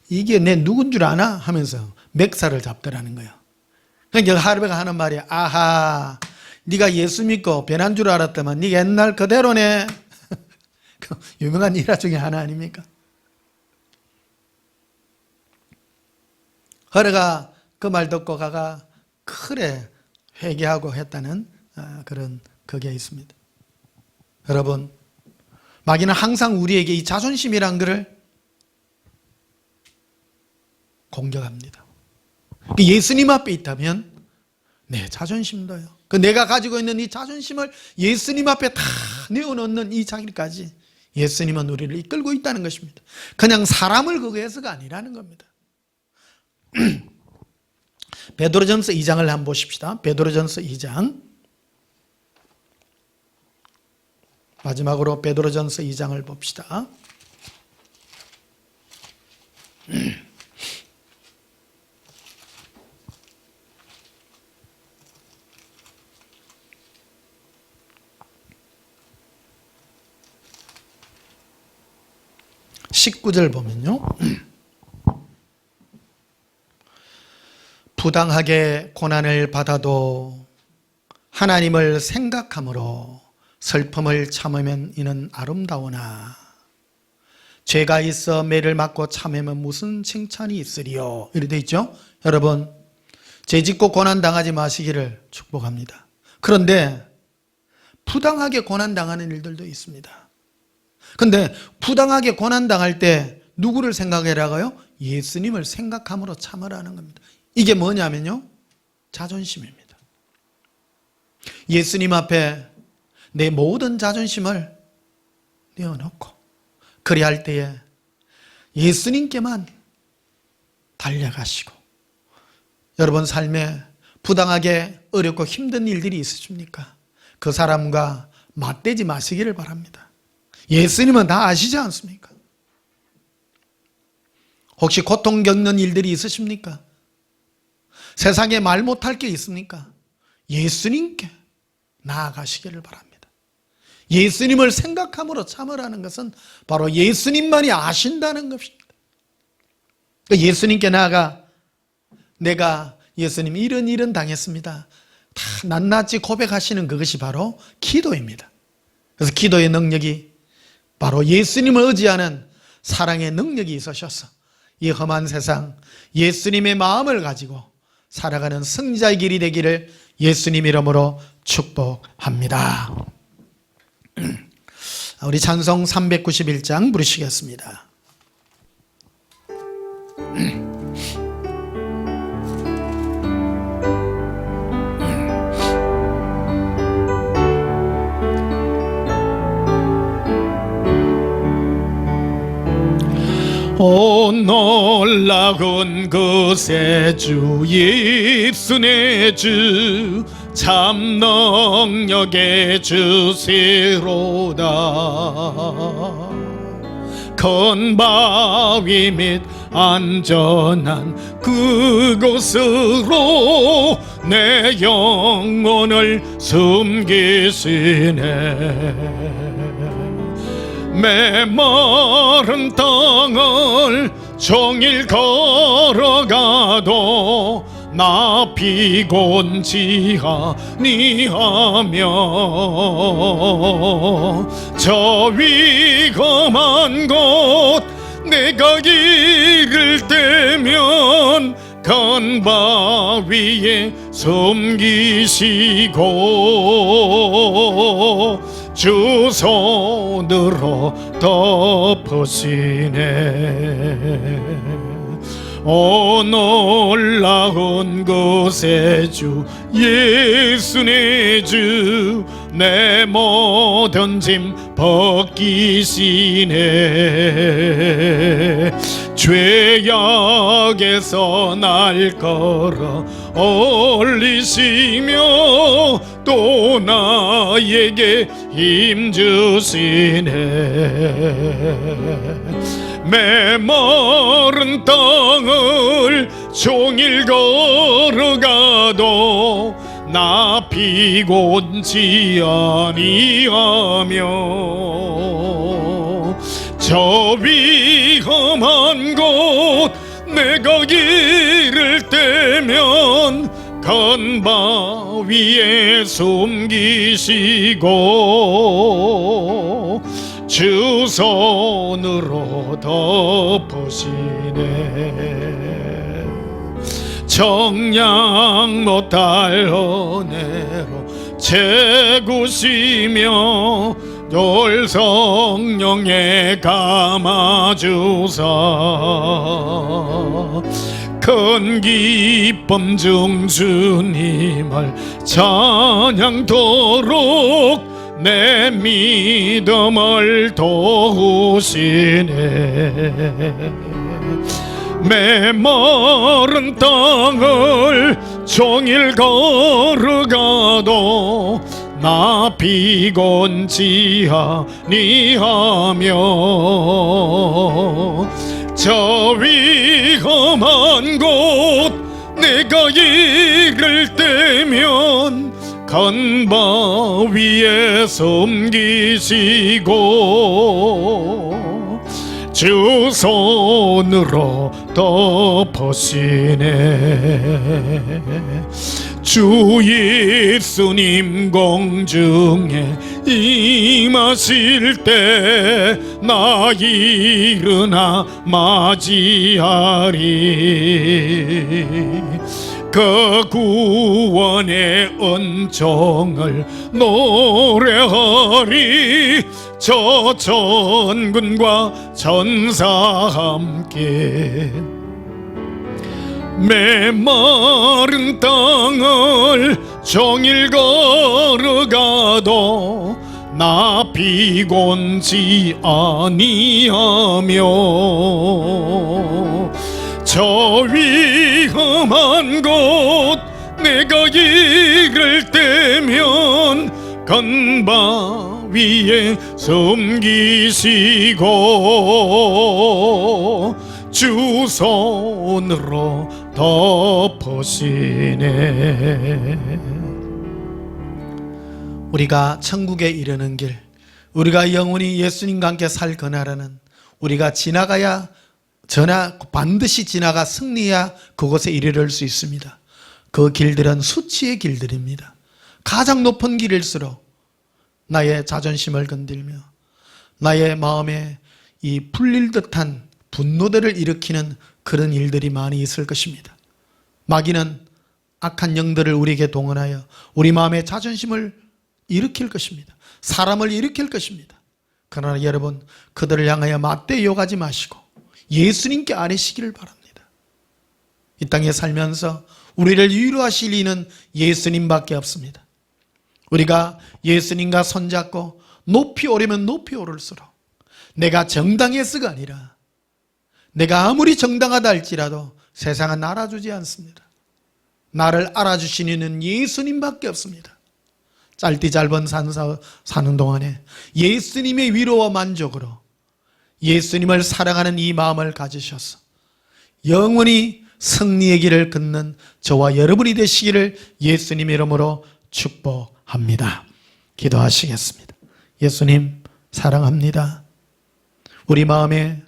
이게 내 누군 줄 아나 하면서 맥살을 잡더라는 거예요. 그러니까 할배가 하는 말이 아하 네가 예수 믿고 변한 줄 알았더만 네 옛날 그대로네. 유명한 일화 중에 하나 아닙니까? 허래가 그 말 듣고 가가 그래 회개하고 했다는 그런 그게 있습니다. 여러분 마귀는 항상 우리에게 이 자존심이란 것을 공격합니다. 예수님 앞에 있다면 내 자존심도요. 그 내가 가지고 있는 이 자존심을 예수님 앞에 다 내어놓는 이 자리까지 예수님은 우리를 이끌고 있다는 것입니다. 그냥 사람을 그거 해서가 아니라는 겁니다. 베드로전서 2장을 한번 보십시다. 베드로전서 2장 마지막으로 베드로전서 2장을 봅시다. 19절 보면요. 부당하게 고난을 받아도 하나님을 생각함으로 슬픔을 참으면 이는 아름다우나 죄가 있어 매를 맞고 참으면 무슨 칭찬이 있으리요. 이렇게 되어 있죠. 여러분 죄짓고 고난당하지 마시기를 축복합니다. 그런데 부당하게 고난당하는 일들도 있습니다. 그런데 부당하게 고난당할 때 누구를 생각해라가요? 예수님을 생각함으로 참으라는 겁니다. 이게 뭐냐면요 자존심입니다. 예수님 앞에 내 모든 자존심을 내어놓고 그리할 때에 예수님께만 달려가시고 여러분 삶에 부당하게 어렵고 힘든 일들이 있으십니까? 그 사람과 맞대지 마시기를 바랍니다. 예수님은 다 아시지 않습니까? 혹시 고통 겪는 일들이 있으십니까? 세상에 말 못할 게 있습니까? 예수님께 나아가시기를 바랍니다. 예수님을 생각함으로 참으라는 것은 바로 예수님만이 아신다는 것입니다. 예수님께 나아가 내가 예수님 이런 일은 당했습니다. 다 낱낱이 고백하시는 그것이 바로 기도입니다. 그래서 기도의 능력이 바로 예수님을 의지하는 사랑의 능력이 있으셔서 이 험한 세상 예수님의 마음을 가지고 살아가는 승자의 길이 되기를 예수님 이름으로 축복합니다. 우리 찬송 391장 부르시겠습니다. 오 놀라운 그새 주 예수 내 주 참 능력의 주시로다. 큰 바위 및 안전한 그곳으로 내 영혼을 숨기시네. 메마른 땅을 종일 걸어가도 나 피곤치 아니하며 저 위험한 곳 내가 이를 때면 큰 바위에 숨기시고 주 손으로 덮으시네. 오 놀라운 그새 주 예수 내 주 내 모든 짐 벗기시네. 죄악에서 날 걸어 올리시며 또 나에게 힘 주시네. 메마른 땅을 종일 걸어가도 나 피곤치 아니하며 저 위험한 곳 내가 이를 때면 큰 바위에 숨기시고 주 손으로 덮으시네. 정량 못할 은혜로 채구시며 늘 성령에 감아주사 큰 기쁨 중 주님을 찬양토록 내 믿음을 도우시네. 메마른 땅을 종일 걸어가도 나 피곤치 아니하며 저 위험한 곳 내가 이를 때면 큰 바위에 숨기시고 주 손으로 덮으시네. 주 예수님 공중에 임하실 때 나 일어나 맞이하리. 그 구원의 은총을 노래하리. 저 천군과 천사 함께 메마른 땅을 종일 걸어가도 나 피곤치 아니하며 저 위험한 곳 내가 이를 때면 큰 바위에 숨기시고 주 손으로 덮으시네. 우리가 천국에 이르는 길, 우리가 영원히 예수님과 함께 살 그날에는 우리가 반드시 지나가 승리해야 그곳에 이르를 수 있습니다. 그 길들은 수치의 길들입니다. 가장 높은 길일수록 나의 자존심을 건들며 나의 마음에 이 풀릴 듯한 분노들을 일으키는 그런 일들이 많이 있을 것입니다. 마귀는 악한 영들을 우리에게 동원하여 우리 마음의 자존심을 일으킬 것입니다. 사람을 일으킬 것입니다. 그러나 여러분, 그들을 향하여 맞대 욕하지 마시고 예수님께 아뢰시기를 바랍니다. 이 땅에 살면서 우리를 위로하실 이는 예수님밖에 없습니다. 우리가 예수님과 손잡고 높이 오르면 높이 오를수록 내가 정당해서가 아니라 내가 아무리 정당하다 할지라도 세상은 알아주지 않습니다. 나를 알아주시는 이는 예수님밖에 없습니다. 짧디 짧은 사는 동안에 예수님의 위로와 만족으로 예수님을 사랑하는 이 마음을 가지셔서 영원히 승리의 길을 걷는 저와 여러분이 되시기를 예수님 이름으로 축복합니다. 기도하시겠습니다. 예수님 사랑합니다. 우리 마음에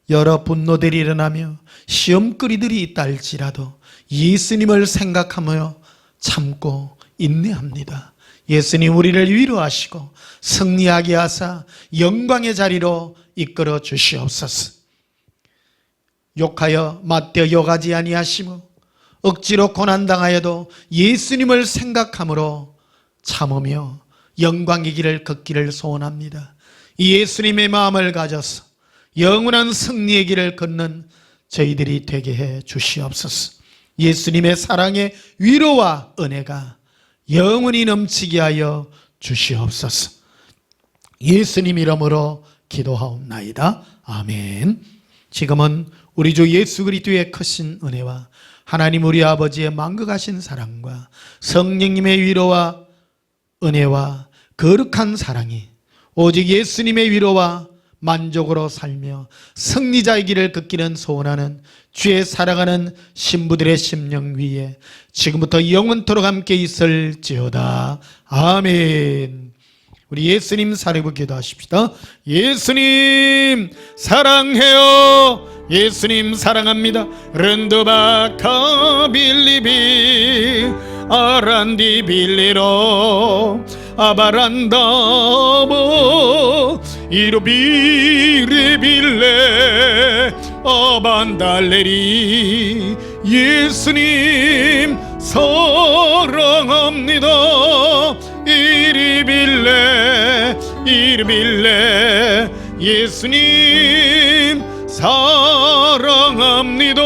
여러 분노들이 일어나며 시험거리들이 있다 할지라도 예수님을 생각하며 참고 인내합니다. 예수님 우리를 위로하시고 승리하게 하사 영광의 자리로 이끌어 주시옵소서. 욕하여 맞대어 욕하지 아니하시며 억지로 고난당하여도 예수님을 생각함으로 참으며 영광의 길을 걷기를 소원합니다. 이 예수님의 마음을 가져서 영원한 승리의 길을 걷는 저희들이 되게 해 주시옵소서. 예수님의 사랑의 위로와 은혜가 영원히 넘치게 하여 주시옵소서. 예수님 이름으로 기도하옵나이다. 아멘. 지금은 우리 주 예수 그리스도의 크신 은혜와 하나님 우리 아버지의 만극하신 사랑과 성령님의 위로와 은혜와 거룩한 사랑이 오직 예수님의 위로와 만족으로 살며 승리자의 길을 걷기는 소원하는 주의 사랑하는 신부들의 심령 위에 지금부터 영원토록 함께 있을지어다. 아멘. 우리 예수님 사랑으로 기도하십시다. 예수님 사랑해요. 예수님 사랑합니다. 른두바카 빌리비 아란디 빌리로 아바란다보 이로비레빌레 아반달레리 예수님 사랑합니다. 이리빌레 이리빌레 예수님 사랑합니다.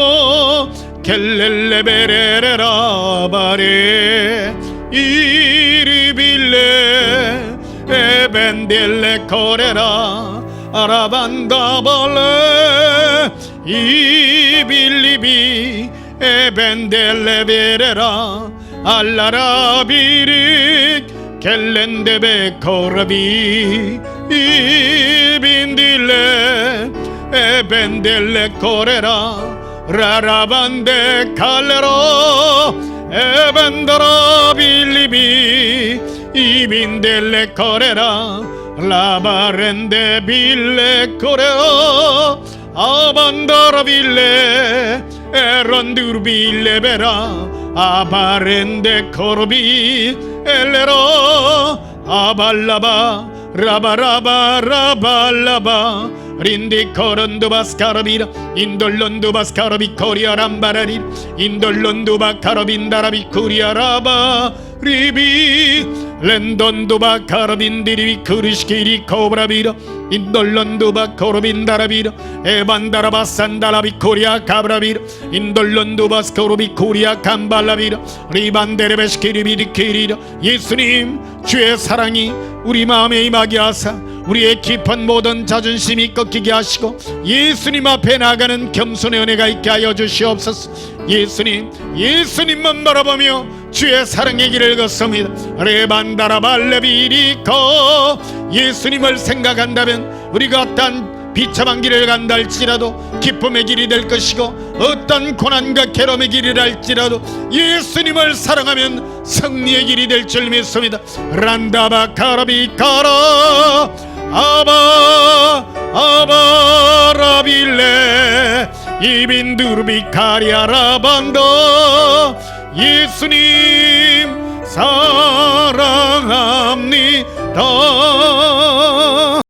켈렐레베레라바레 이리빌레 에벤델레 코레라 아라반다발레 이빌리비 에벤델레베레라 알라라비릭 켈렌데베 코라비 이빈딜레 에벤델레 코레라 라라반데 칼레로 에벤더라 빌리비 이빈델레 코레라 라바렌데 빌레 코레라 아반다라 빌레 에런두르 빌레베라 아바렌데 코르비 엘레로 아발라바 라바라바 라발라바 린디 코런두바스카라비라 인돌론두바스카라비 코리아람바라리 인돌론두바카라빈다라비 쿠리아라바 리비 렌돈두바카라빈디리비 크리시키리 코브라비라 인돌론두바코르빈다라비라 에반다라바산다라비 코리아 카브라비라 인돌론두바스코르비 코리아 감발라비라 리반데레베시키리비리키리라 예수님 주의 사랑이 우리 마음에 임하게 하사 우리의 깊은 모든 자존심이 꺾이게 하시고 예수님 앞에 나가는 겸손의 은혜가 있게 하여 주시옵소서. 예수님만 바라보며 주의 사랑의 길을 걷습니다. 레반다라발레비리코 예수님을 생각한다면 우리가 어떤 비참한 길을 간다 할지라도 기쁨의 길이 될 것이고 어떤 고난과 괴로움의 길이라 할지라도 예수님을 사랑하면 승리의 길이 될 줄 믿습니다. 란다바카라비카라 아바라빌레 이빈두르비카리아라반도 예수님 사랑합니다.